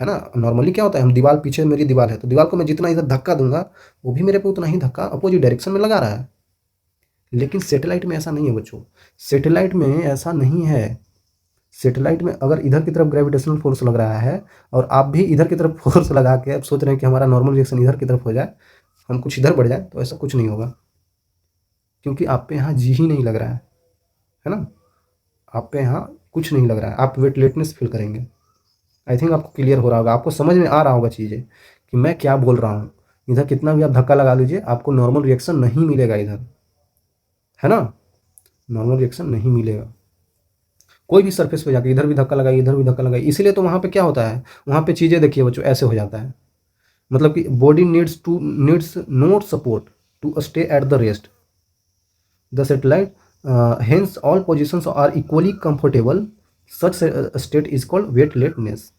[SPEAKER 1] है ना, नॉर्मली क्या होता है, हम दीवार, पीछे मेरी दीवार है तो दीवार को मैं जितना इधर धक्का दूंगा वो भी मेरे पे उतना ही धक्का अपोजिट डायरेक्शन में लगा रहा है। लेकिन सैटेलाइट में ऐसा नहीं है बच्चों, सैटेलाइट में ऐसा नहीं है। सैटेलाइट में अगर इधर की तरफ ग्रेविटेशनल फोर्स लग रहा है और आप भी इधर की तरफ फोर्स लगा के अब सोच रहे हैं कि हमारा नॉर्मल रिएक्शन इधर की तरफ हो जाए, हम कुछ इधर बढ़ जाए, तो ऐसा कुछ नहीं होगा, क्योंकि आप पे यहाँ जी ही नहीं लग रहा है ना, आप पे यहाँ कुछ नहीं लग रहा है, आप वेटलेटनेस फील करेंगे। आई थिंक आपको क्लियर हो रहा होगा, आपको समझ में आ रहा होगा चीज़ें कि मैं क्या बोल रहा हूँ। इधर कितना भी आप धक्का लगा लीजिए आपको नॉर्मल रिएक्शन नहीं मिलेगा इधर, है ना, नॉर्मल रिएक्शन नहीं मिलेगा। कोई भी सरफेस पे जाके इधर भी धक्का लगाइए, इधर भी धक्का लगाइए, इसीलिए तो वहाँ पे क्या होता है, वहाँ पे चीज़ें देखिए बच्चों ऐसे हो जाता है, मतलब कि body needs not support to stay at the rest the satellite, hence all positions are equally comfortable, such state is called weightlessness.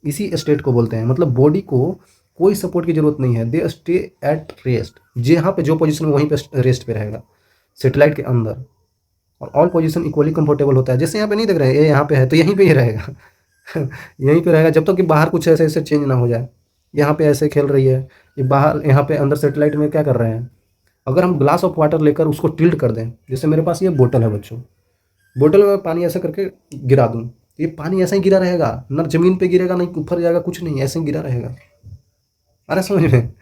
[SPEAKER 1] इसी स्टेट को बोलते हैं, मतलब बॉडी को कोई सपोर्ट की जरूरत नहीं है, दे स्टे एट रेस्ट, जहाँ पे जो पोजीशन वहीं पे रेस्ट पे रहेगा सेटेलाइट के अंदर, और ऑल पोजीशन इक्वली कंफर्टेबल होता है। जैसे यहाँ पे नहीं देख रहे हैं, ये यहाँ पे है तो यहीं पे ही रहेगा यहीं पे रहेगा जब तक कि बाहर कुछ ऐसे ऐसे चेंज ना हो जाए। यहाँ पे ऐसे खेल रही है ये बाहर, यहाँ पे अंदर सेटेलाइट में क्या कर रहे हैं, अगर हम ग्लास ऑफ वाटर लेकर उसको टिल्ट कर दें, जैसे मेरे पास ये बोतल है बच्चों, बोतल में पानी ऐसे करके गिरा दूँ, ये पानी ऐसा ही गिरा रहेगा, ना जमीन पे गिरेगा, नहीं ऊपर जाएगा, कुछ नहीं, ऐसे ही गिरा रहेगा। अरे समझ में,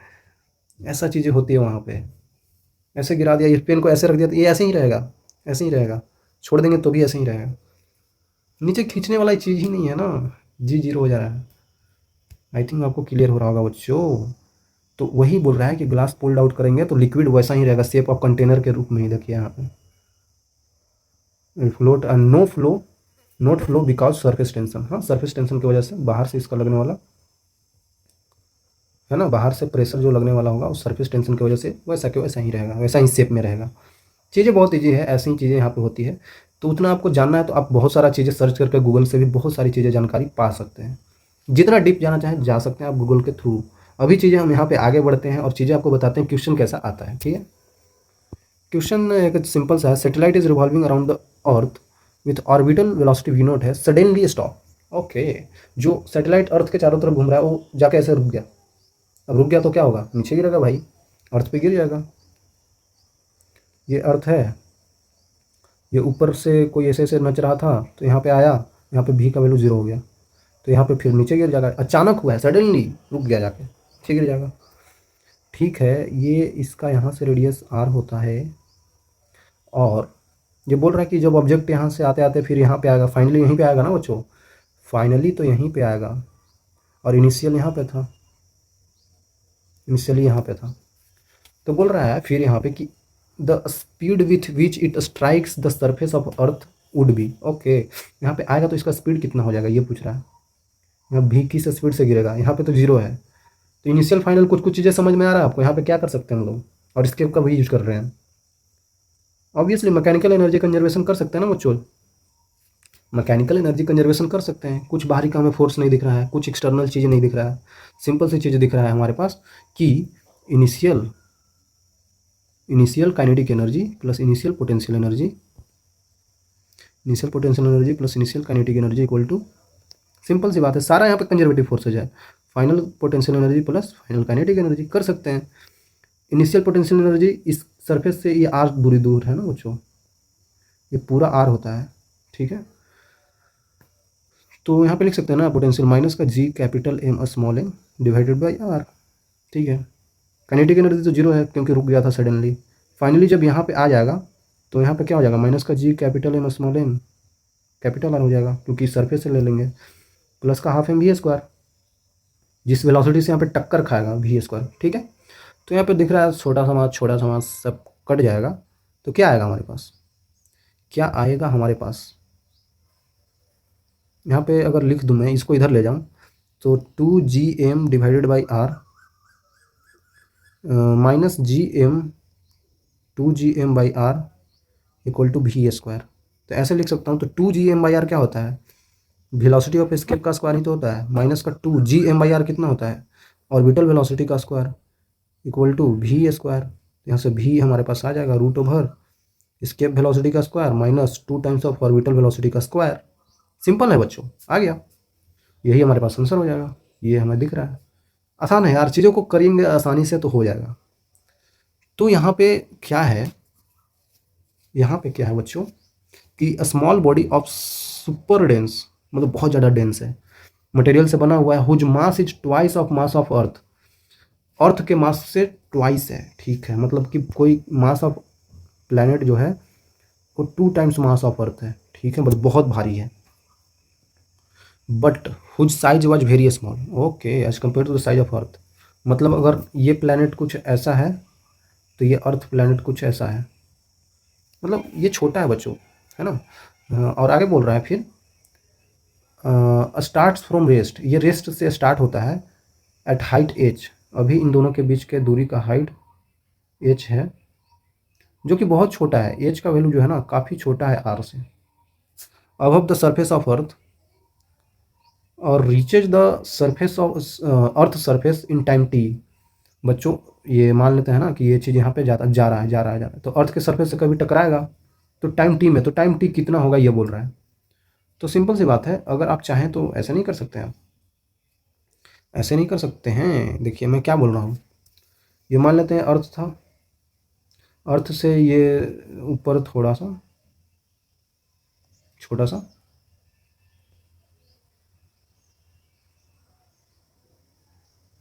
[SPEAKER 1] ऐसा चीज़ें होती है वहाँ पे, ऐसे गिरा दिया, ये पेन को ऐसे रख दिया तो ये ऐसे ही रहेगा, ऐसे ही रहेगा, छोड़ देंगे तो भी ऐसे ही रहेगा, नीचे खींचने वाला चीज़ ही नहीं है ना, जी जीरो हो जा रहा है। आई थिंक आपको क्लियर हो रहा होगा बच्चों। तो वही बोल रहा है कि ग्लास पुल्ड आउट करेंगे तो लिक्विड वैसा ही रहेगा, शेप ऑफ कंटेनर के रूप में ही, देखिए यहाँ पे float no flow, not flow because surface tension, हाँ सरफेस टेंशन की वजह से बाहर से इसका लगने वाला है ना, बाहर से प्रेशर जो लगने वाला होगा उस सरफेस टेंशन की वजह से वैसा के वैसा ही रहेगा, वैसा ही शेप में रहेगा। चीज़ें बहुत ईजी है, ऐसी ही चीज़ें यहाँ पे होती है। तो उतना आपको जानना है तो आप बहुत सारा चीज़ें सर्च करके गूगल से भी बहुत सारी चीज़ें जानकारी पा सकते हैं, जितना डीप जाना चाहें जा सकते हैं आप गूगल के थ्रू। अभी चीज़ें हम यहाँ पे आगे बढ़ते हैं और चीज़ें आपको बताते हैं क्वेश्चन कैसा आता है, ठीक है। क्वेश्चन एक सिंपल सा है, satellite is revolving around the earth with orbital velocity V not है, सडनली स्टॉप। ओके, जो सेटेलाइट अर्थ के चारों तरफ घूम रहा है वो जाके ऐसे रुक गया, अब रुक गया तो क्या होगा, नीचे गिरेगा भाई, अर्थ पे गिर जाएगा। ये अर्थ है, ये ऊपर से कोई ऐसे ऐसे नच रहा था तो यहाँ पे आया, यहाँ पे भी का वैल्यू जीरो हो गया, तो यहाँ पे फिर नीचे गिर जाएगा, अचानक हुआ है, सडनली रुक गया, जाके नीचे गिर जाएगा। ठीक है, ये इसका यहाँ से रेडियस आर होता है, और ये बोल रहा है कि जब ऑब्जेक्ट यहाँ से आते आते फिर यहाँ पे आएगा, फाइनली यहीं पे आएगा ना बच्चों, फाइनली तो यहीं पे आएगा, और इनिशियल यहाँ पे था, इनिशियली यहाँ पे था। तो बोल रहा है फिर यहाँ पे कि the speed with which it strikes the surface of earth would be. Okay, यहाँ पे आएगा तो इसका स्पीड कितना हो जाएगा ये पूछ रहा है। यहाँ भी किस स्पीड से गिरेगा, यहाँ पे तो जीरो है। तो इनिशियल फाइनल कुछ कुछ चीज़ें समझ में आ रहा है आपको। यहाँ पे क्या कर सकते हैं हम लोग, और इसके का भी यूज कर रहे हैं। ऑब्वियसली मैकेनिकल एनर्जी कंजर्वेशन कर सकते हैं ना बच्चों, मैकेनिकल एनर्जी कंजर्वेशन कर सकते हैं। कुछ बाहरी का हमें फोर्स नहीं दिख रहा है, कुछ एक्सटर्नल चीज़ नहीं दिख रहा है, सिंपल सी चीज़ दिख रहा है हमारे पास कि initial kinetic energy plus initial potential energy, initial potential energy plus initial kinetic energy equal to, simple सी बात है, सारा यहाँ पे कंजर्वेटिव फोर्सेज है। Final potential energy plus final kinetic energy कर सकते हैं। इनिशियल पोटेंशियल एनर्जी इस सरफेस से ये आर दूरी दूर है ना बच्चों, ये पूरा आर होता है, ठीक है। तो यहाँ पे लिख सकते हैं ना पोटेंशियल माइनस का G capital M small M divided by r, ठीक है। काइनेटिक एनर्जी तो जीरो है क्योंकि रुक गया था सडनली। फाइनली जब यहाँ पे आ जाएगा तो यहाँ पे क्या हो जाएगा, माइनस का G capital M small m capital R हो जाएगा क्योंकि सरफेस से ले लेंगे, प्लस का हाफ एम वी स्क्वायर, जिस वेलोसिटी से यहाँ पे टक्कर खाएगा वी स्क्वायर, ठीक है। तो यहाँ पे दिख रहा है छोटा सा मास सब कट जाएगा, तो क्या आएगा हमारे पास, क्या आएगा हमारे पास, यहाँ पे अगर लिख दूँ मैं इसको इधर ले जाऊँ तो 2gm divided by R minus GM 2gm by R equal to V square. तो ऐसे लिख सकता हूँ। तो 2gm बाई आर क्या होता है, वेलोसिटी ऑफ एस्केप का स्क्वायर ही तो होता है, माइनस का 2gm बाई आर कितना होता है, ऑर्बिटल वेलोसिटी का square equal to V square. यहाँ से भी हमारे पास आ जाएगा रूट ओवर एस्केप वेलोसिटी का square minus 2 times of orbital velocity का स्क्वायर। सिंपल है बच्चों, आ गया, यही हमारे पास आंसर हो जाएगा। ये हमें दिख रहा है, आसान है यार, चीज़ों को करेंगे आसानी से तो हो जाएगा। तो यहाँ पे क्या है, यहाँ पे क्या है बच्चों कि small body of super dense, मतलब बहुत ज़्यादा डेंस है, मटेरियल से बना हुआ है, whose mass is twice of mass of earth, earth के मास से ट्वाइस है, ठीक है। मतलब कि कोई मास ऑफ प्लैनेट जो है वो 2 टाइम्स मास ऑफ अर्थ है, ठीक है, मतलब बहुत भारी है। But whose size was very small, okay, as compared to the size of earth. मतलब अगर ये प्लैनेट कुछ ऐसा है तो ये अर्थ प्लैनेट कुछ ऐसा है, मतलब ये छोटा है बच्चों, है ना। और आगे बोल रहा है फिर स्टार्ट फ्रॉम रेस्ट, ये रेस्ट से स्टार्ट होता है एट हाइट एच, अभी इन दोनों के बीच के दूरी का हाइट एच है जो कि बहुत छोटा है, एच का वैल्यू जो है ना काफ़ी छोटा है आर से, above the surface of earth और reaches the surface of earth surface in time t. बच्चों ये मान लेते हैं ना कि ये चीज़ यहाँ पे जा रहा है, तो अर्थ के सरफेस से कभी टकराएगा तो टाइम टी में, तो टाइम टी कितना होगा ये बोल रहा है। तो सिंपल सी बात है, अगर आप चाहें तो ऐसे नहीं कर सकते हैं, ऐसे नहीं कर सकते हैं। देखिए मैं क्या बोल रहा हूँ, ये मान लेते हैं अर्थ था, अर्थ से ये ऊपर थोड़ा सा छोटा सा,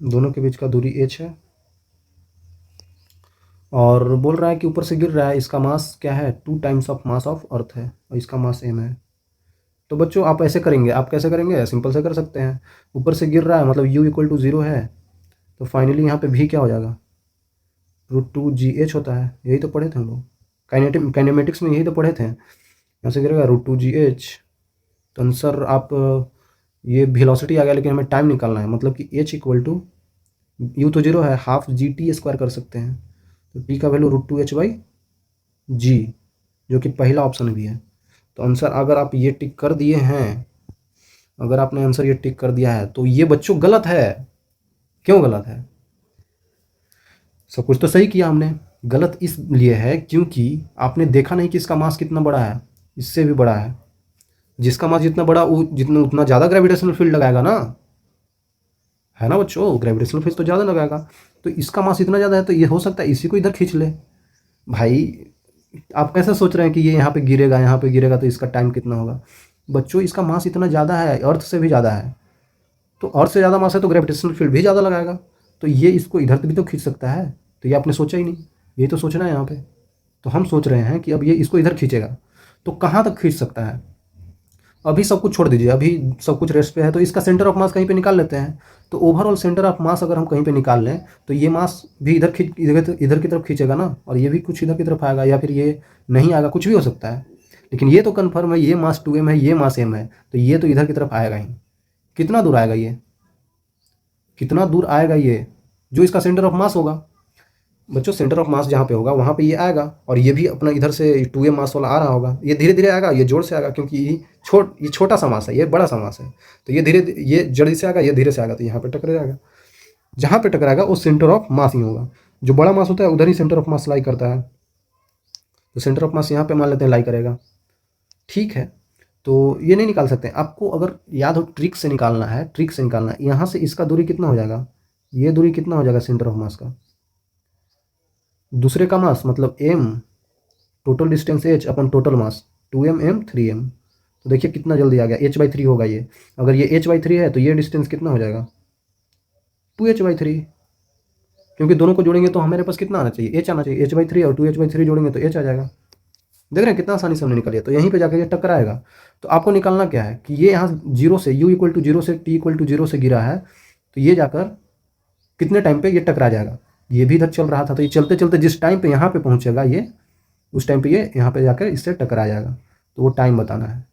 [SPEAKER 1] दोनों के बीच का दूरी एच है, और बोल रहा है कि ऊपर से गिर रहा है, इसका मास क्या है 2 टाइम्स ऑफ मास ऑफ अर्थ है और इसका मास एम है। तो बच्चों आप ऐसे करेंगे, आप कैसे करेंगे, सिंपल से कर सकते हैं। ऊपर से गिर रहा है मतलब u इक्वल टू 0 है, तो फाइनली यहाँ पे भी क्या हो जाएगा, √2gh होता है, यही तो पढ़े थे हम लोग काइनेमेटिक्स में, यही तो पढ़े थे। यहाँ से गिरेगा √2gh, तो आंसर आप ये वेलोसिटी आ गया, लेकिन हमें टाइम निकालना है, मतलब कि h इक्वल टू u तो 0 है, हाफ GT स्क्वायर कर सकते हैं, तो t का वैल्यू √2h/g, जो कि पहला ऑप्शन भी है। तो आंसर अगर आप ये टिक कर दिए हैं, अगर आपने आंसर ये टिक कर दिया है तो ये बच्चों गलत है। क्यों गलत है, सब कुछ तो सही किया हमने, गलत इसलिए है क्योंकि आपने देखा नहीं कि इसका मास कितना बड़ा है, इससे भी बड़ा है। जिसका मास जितना बड़ा वो जितना उतना ज़्यादा ग्रेविटेशनल फील्ड लगाएगा ना, है ना बच्चों, ग्रेविटेशनल फील्ड तो ज़्यादा लगाएगा। तो इसका मास इतना ज़्यादा है तो ये हो सकता है इसी को इधर खींच ले। भाई आप कैसे सोच रहे हैं कि ये यहाँ पे गिरेगा तो इसका टाइम कितना होगा। बच्चों इसका मास इतना ज़्यादा है, अर्थ से भी ज़्यादा है, तो अर्थ से ज़्यादा मास है तो ग्रेविटेशनल फील्ड भी ज़्यादा लगाएगा, तो ये इसको इधर भी तो खींच सकता है। तो ये आपने सोचा ही नहीं, यही तो सोचना है यहाँ पे। तो हम सोच रहे हैं कि अब ये इसको इधर खींचेगा तो कहाँ तक खींच सकता है, अभी सब कुछ छोड़ दीजिए, अभी सब कुछ रेस्ट पे है, तो इसका सेंटर ऑफ मास कहीं पे निकाल लेते हैं। तो ओवरऑल सेंटर ऑफ मास अगर हम कहीं पे निकाल लें तो ये मास भी इधर की तरफ खींचेगा ना, और ये भी कुछ इधर की तरफ आएगा, या फिर ये नहीं आएगा, कुछ भी हो सकता है। लेकिन ये तो कन्फर्म है, ये मास 2m है, ये मास m है, तो ये तो इधर की तरफ आएगा ही। कितना दूर आएगा ये, कितना दूर आएगा ये, जो इसका सेंटर ऑफ मास होगा बच्चों, सेंटर ऑफ मास जहाँ पे होगा वहाँ पे ये आएगा, और ये भी अपना इधर से 2m मास वाला आ रहा होगा, ये धीरे धीरे आएगा, ये जोर से आएगा, क्योंकि ये छोटा सा मास है, ये बड़ा सा मास है, तो ये जल्दी से आएगा, ये धीरे से आएगा, तो यहाँ पे टकराएगा। जहाँ पे टकराएगा वो सेंटर ऑफ मास ही होगा। जो बड़ा मास होता है उधर ही सेंटर ऑफ मास लाई करता है, तो सेंटर ऑफ मास यहाँ पे मान लेते हैं लाई करेगा। ठीक है, तो ये नहीं निकाल सकते आपको, अगर याद हो ट्रिक से निकालना है, ट्रिक से निकालना है। यहाँ से इसका दूरी कितना हो जाएगा, ये दूरी कितना हो जाएगा सेंटर ऑफ मास का, दूसरे का मास मतलब m, टोटल डिस्टेंस h अपन total mass 2m m 3m। तो देखिए कितना जल्दी आ गया, h/3 होगा ये। अगर ये h/3 है तो ये डिस्टेंस कितना हो जाएगा, 2h/3, क्योंकि दोनों को जोड़ेंगे तो हमारे पास कितना आना चाहिए, h आना चाहिए। h/3 और 2h/3 जोड़ेंगे तो h आ जाएगा। देख रहे हैं कितना आसानी से हमने निकालिए। तो यहीं पे जाकर ये टकराएगा। तो आपको निकालना क्या है कि ये यहाँ जीरो से u = 0 से t = 0 से गिरा है, तो ये जाकर कितने टाइम पे ये टकरा जाएगा। ये भी इधर चल रहा था, तो ये चलते चलते जिस टाइम पे यहाँ पे पहुँचेगा ये, उस टाइम पे ये यहाँ पे जाकर इससे टकरा जाएगा। तो वो टाइम बताना है।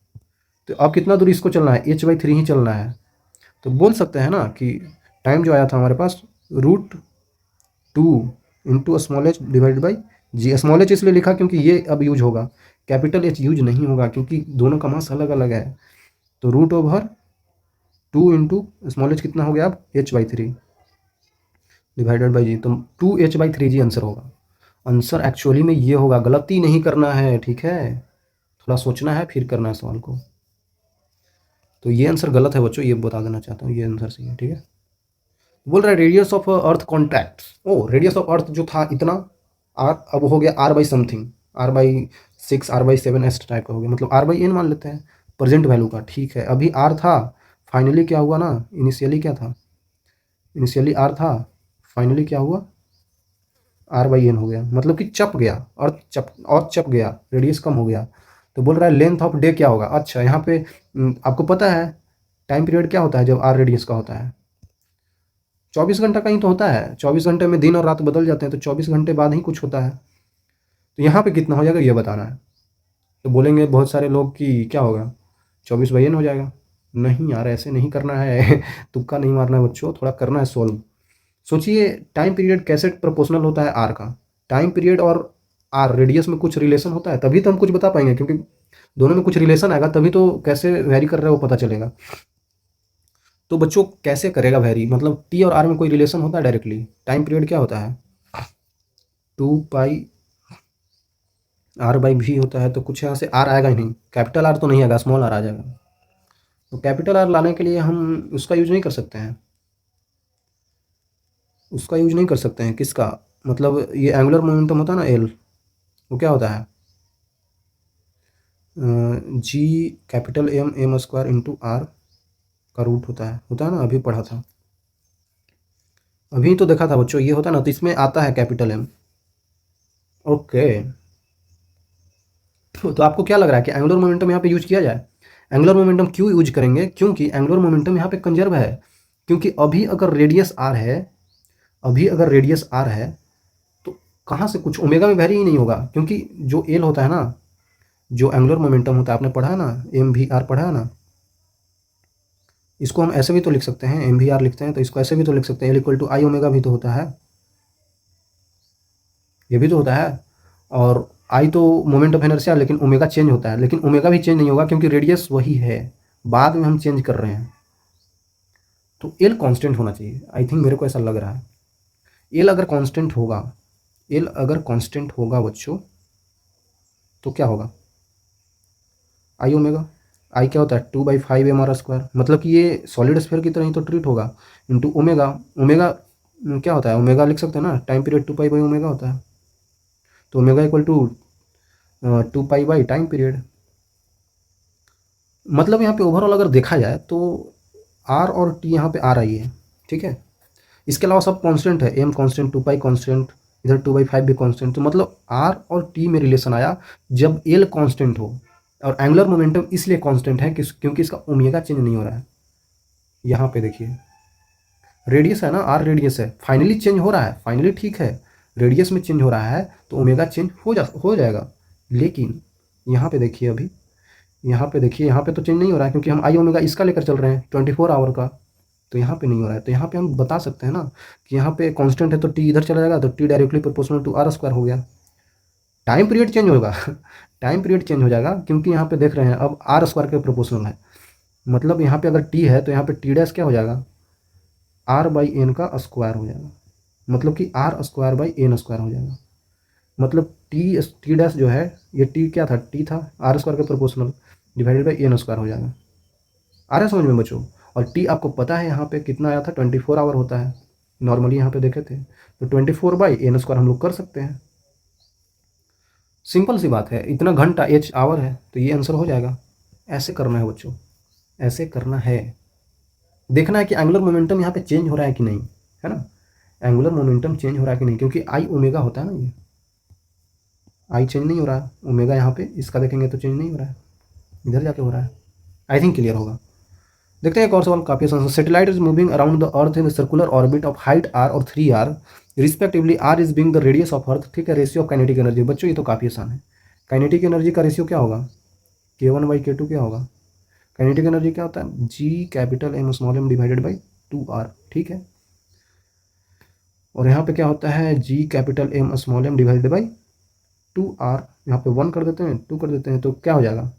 [SPEAKER 1] तो अब कितना दूर इसको चलना है, h/3 ही चलना है। तो बोल सकते हैं ना कि टाइम जो आया था हमारे पास √2 × small h divided by g। Small h इसलिए लिखा क्योंकि ये अब यूज होगा, कैपिटल H यूज नहीं होगा, क्योंकि दोनों का मास अलग अलग है। तो √2 × स्मॉल h कितना हो गया अब, h/3 डिवाइडेड बाई g। तो 2h/3g आंसर होगा। आंसर एक्चुअली में ये होगा, गलती नहीं करना है, ठीक है, थोड़ा सोचना है फिर करना है सवाल को। तो ये आंसर गलत है बच्चों, ये बता देना चाहता हूँ, ये आंसर सही है, ठीक है। बोल रहा है radius of earth contact. Oh, radius of earth जो था इतना r, अब हो गया r/समथिंग, r/6 r/7 ऐसे टाइप का हो गया, मतलब r/n मान लेते हैं प्रेजेंट वैल्यू का। ठीक है, अभी r था, फाइनली क्या हुआ ना, इनिशियली क्या था, इनिशियली r था, फाइनली क्या हुआ, r/n हो गया, मतलब कि चप गया, अर्थ चप गया, रेडियस कम हो गया। तो बोल रहा है लेंथ ऑफ डे क्या होगा। अच्छा, यहाँ पे आपको पता है टाइम पीरियड क्या होता है जब r रेडियस का होता है, 24 घंटा का ही तो होता है। 24 घंटे में दिन और रात बदल जाते हैं, तो 24 घंटे बाद ही कुछ होता है। तो यहाँ पे कितना हो जाएगा ये बताना है। तो बोलेंगे बहुत सारे लोग कि क्या होगा, 24/n हो जाएगा। नहीं यार, ऐसे नहीं करना है तुक्का नहीं मारना है बच्चों, थोड़ा करना है सॉल्व। सोचिए टाइम पीरियड कैसे प्रोपोर्शनल होता है आर का, टाइम पीरियड और आर रेडियस में कुछ रिलेशन होता है, तभी तो हम कुछ बता पाएंगे, क्योंकि दोनों में कुछ रिलेशन आएगा तभी तो कैसे वेरी कर रहा है वो पता चलेगा। तो बच्चों कैसे करेगा वेरी, मतलब टी और आर में कोई रिलेशन होता है डायरेक्टली। टाइम पीरियड क्या होता है, 2πr/v होता है, तो कुछ यहाँ से आर आएगा ही नहीं, कैपिटल आर तो नहीं आएगा, स्मॉल आर आ जाएगा। तो कैपिटल आर लाने के लिए हम उसका यूज नहीं कर सकते हैं, उसका यूज नहीं कर सकते हैं। किसका, मतलब ये एंगुलर मोमेंटम होता है ना एल, वो क्या होता है, G capital m² into are का रूट होता है ना, अभी पढ़ा था, अभी तो देखा था बच्चों, ये होता है ना, तो इसमें आता है कैपिटल M। ओके, तो आपको क्या लग रहा है कि एंगुलर मोमेंटम यहाँ पे यूज किया जाए। एंगुलर मोमेंटम क्यों यूज करेंगे, क्योंकि एंगुलर मोमेंटम यहाँ पे कंजर्व है। क्योंकि अभी अगर रेडियस आर है, अभी अगर रेडियस आर है तो कहाँ से कुछ ओमेगा में वेरी ही नहीं होगा, क्योंकि जो एल होता है ना, जो एंगुलर मोमेंटम होता है, आपने पढ़ा है ना, mvr पढ़ा है ना, इसको हम ऐसे भी तो लिख सकते हैं, mvr लिखते हैं तो इसको ऐसे भी तो लिख सकते हैं, L = I ओमेगा भी तो होता है, ये भी तो होता है। और आई तो मोमेंट ऑफ इनर्शिया, लेकिन ओमेगा चेंज होता है, लेकिन ओमेगा भी चेंज नहीं होगा क्योंकि रेडियस वही है, बाद में हम चेंज कर रहे हैं। तो एल कांस्टेंट होना चाहिए, आई थिंक, मेरे को ऐसा लग रहा है। एल अगर कांस्टेंट होगा, एल अगर कांस्टेंट होगा बच्चों, तो क्या होगा, आई ओमेगा, आई क्या होता है 2/5mr², मतलब कि ये सॉलिड स्फीयर की तरह ही तो ट्रीट होगा, इंटू ओमेगा। ओमेगा क्या होता है, ओमेगा लिख सकते हैं ना, टाइम पीरियड 2π/ओमेगा होता है, तो ओमेगा = 2π/ टाइम पीरियड। मतलब यहाँ पे ओवरऑल अगर देखा जाए तो आर और टी यहाँ पे आ रही है, ठीक है। इसके अलावा सब कांस्टेंट है, m कांस्टेंट, 2π कांस्टेंट, इधर 2/5 भी कांस्टेंट। तो मतलब आर और टी में रिलेशन आया जब एल कांस्टेंट हो, और एंगुलर मोमेंटम इसलिए कांस्टेंट है क्योंकि इसका ओमेगा चेंज नहीं हो रहा है। यहाँ पे देखिए रेडियस है ना, आर रेडियस है, फाइनली चेंज हो रहा है, फाइनली ठीक है, रेडियस में चेंज हो रहा है तो ओमेगा चेंज हो जाएगा। लेकिन यहाँ पे देखिए, अभी यहाँ पे देखिए, यहाँ पे तो चेंज नहीं हो रहा है क्योंकि हम आई ओमेगा इसका लेकर चल रहे हैं 24 आवर का, तो यहाँ पे नहीं हो रहा है। तो यहाँ पे हम बता सकते हैं ना कि यहाँ पे कांस्टेंट है तो टी इधर चला जाएगा, तो T directly proportional to R square हो गया। टाइम पीरियड चेंज होगा टाइम पीरियड चेंज हो जाएगा क्योंकि यहाँ पे देख रहे हैं अब आर स्क्वायर के प्रोपोर्शनल है, मतलब यहाँ पे अगर टी है तो यहाँ पे टी डैश क्या हो जाएगा, आर बाई एन का स्क्वायर हो जाएगा, मतलब कि R square by N square हो जाएगा। मतलब टी डैश जो है, ये टी क्या था, टी था आर स्क्वायर के proportional divided by N square हो जाएगा। आ रहा है समझ में बच्चों? और टी आपको पता है यहाँ पे कितना आया था, 24 आवर होता है, नॉर्मली यहाँ पे देखे थे, तो 24 बाई एन स्क्वायर हम लोग कर सकते हैं। सिंपल सी बात है, इतना घंटा एच आवर है तो ये आंसर हो जाएगा। ऐसे करना है बच्चों, ऐसे करना है, देखना है कि एंगुलर मोमेंटम यहाँ पे चेंज हो रहा है कि नहीं, है ना, एंगुलर मोमेंटम चेंज हो रहा है कि नहीं, क्योंकि आई ओमेगा होता है ना, ये आई चेंज नहीं हो रहा है, ओमेगा यहाँ पे इसका देखेंगे तो चेंज नहीं हो रहा है, इधर जाके हो रहा है। आई थिंक क्लियर होगा। देखते हैं एक और सवाल, काफी आसान। Satellite is moving around the earth in circular orbit of height R और 3r रिस्पेक्टिवली, R is being the radius of earth, ठीक है, रेशियो ऑफ काइनेटिक एनर्जी। बच्चों ये तो काफी आसान है, काइनेटिक एनर्जी का रेशियो क्या होगा, k1/k2 क्या होगा, काइनेटिक एनर्जी क्या होता है, G capital M small M divided by 2r, ठीक है। और यहाँ पे क्या होता है, G capital M small M divided by 2r, यहाँ पे 1 कर देते हैं, 2 कर देते हैं, तो क्या हो जाएगा,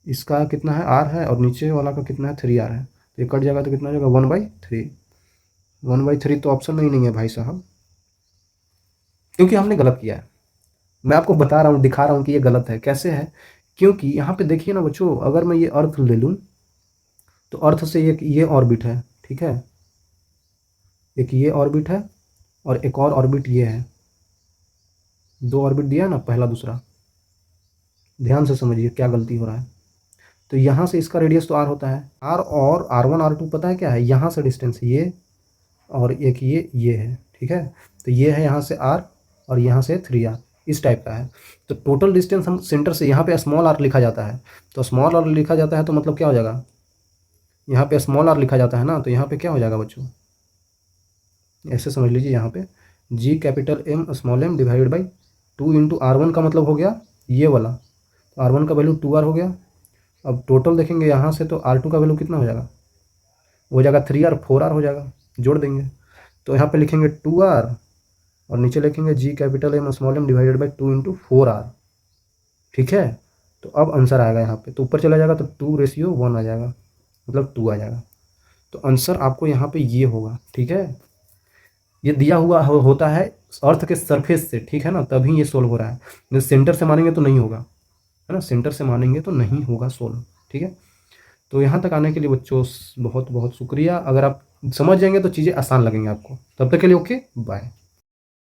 [SPEAKER 1] इसका कितना है r है और नीचे वाला का कितना है 3r है, तो ये कट जाएगा तो कितना हो जाएगा 1/3। 1/3 तो ऑप्शन में ही नहीं है भाई साहब, क्योंकि हमने गलत किया है। मैं आपको बता रहा हूँ, दिखा रहा हूँ कि ये गलत है। कैसे है, क्योंकि यहाँ पे देखिए ना बच्चों, अगर मैं ये अर्थ ले लूँ तो अर्थ से एक ये ऑर्बिट है, ठीक है, एक ये ऑर्बिट है और एक और ऑर्बिट ये है, 2 ऑर्बिट दिया है ना, पहला दूसरा, ध्यान से समझिए क्या गलती हो रहा है। तो यहाँ से इसका रेडियस तो आर होता है, आर और r1 r2 पता है क्या है, यहाँ से डिस्टेंस ये और एक ये है, ठीक है, तो ये है यहाँ से r और यहाँ से 3r, इस टाइप का है। तो टोटल डिस्टेंस हम सेंटर से, यहाँ पे स्मॉल r लिखा जाता है, तो स्मॉल r लिखा जाता है तो मतलब क्या हो जाएगा, यहाँ पे स्मॉल r लिखा जाता है ना, तो यहाँ पे क्या हो जाएगा बच्चों, ऐसे समझ लीजिए, यहाँ पे G capital M small M divided by 2 into r1 का मतलब हो गया ये वाला, तो r1 का वैल्यू 2r हो गया। अब टोटल देखेंगे यहाँ से तो r2 का वैल्यू कितना हो जाएगा, हो जाएगा 3r 4r हो जाएगा, जोड़ देंगे, तो यहाँ पे लिखेंगे 2r और नीचे लिखेंगे G capital M small M divided by 2 into 4r, ठीक है। तो अब आंसर आएगा यहाँ पे, तो ऊपर चला जाएगा तो 2:1 आ जाएगा, मतलब 2 आ जाएगा। तो आंसर आपको यहाँ पे ये होगा, ठीक है। ये दिया हुआ होता है अर्थ के सरफेस से, ठीक है ना, तभी ये सोल्व हो रहा है, नहीं सेंटर से मानेंगे तो नहीं होगा, है ना, सेंटर से मानेंगे तो नहीं होगा सोल्व, ठीक है। तो यहाँ तक आने के लिए बच्चों बहुत बहुत शुक्रिया। अगर आप समझ जाएंगे तो चीज़ें आसान लगेंगी आपको। तब तक के लिए ओके, बाय।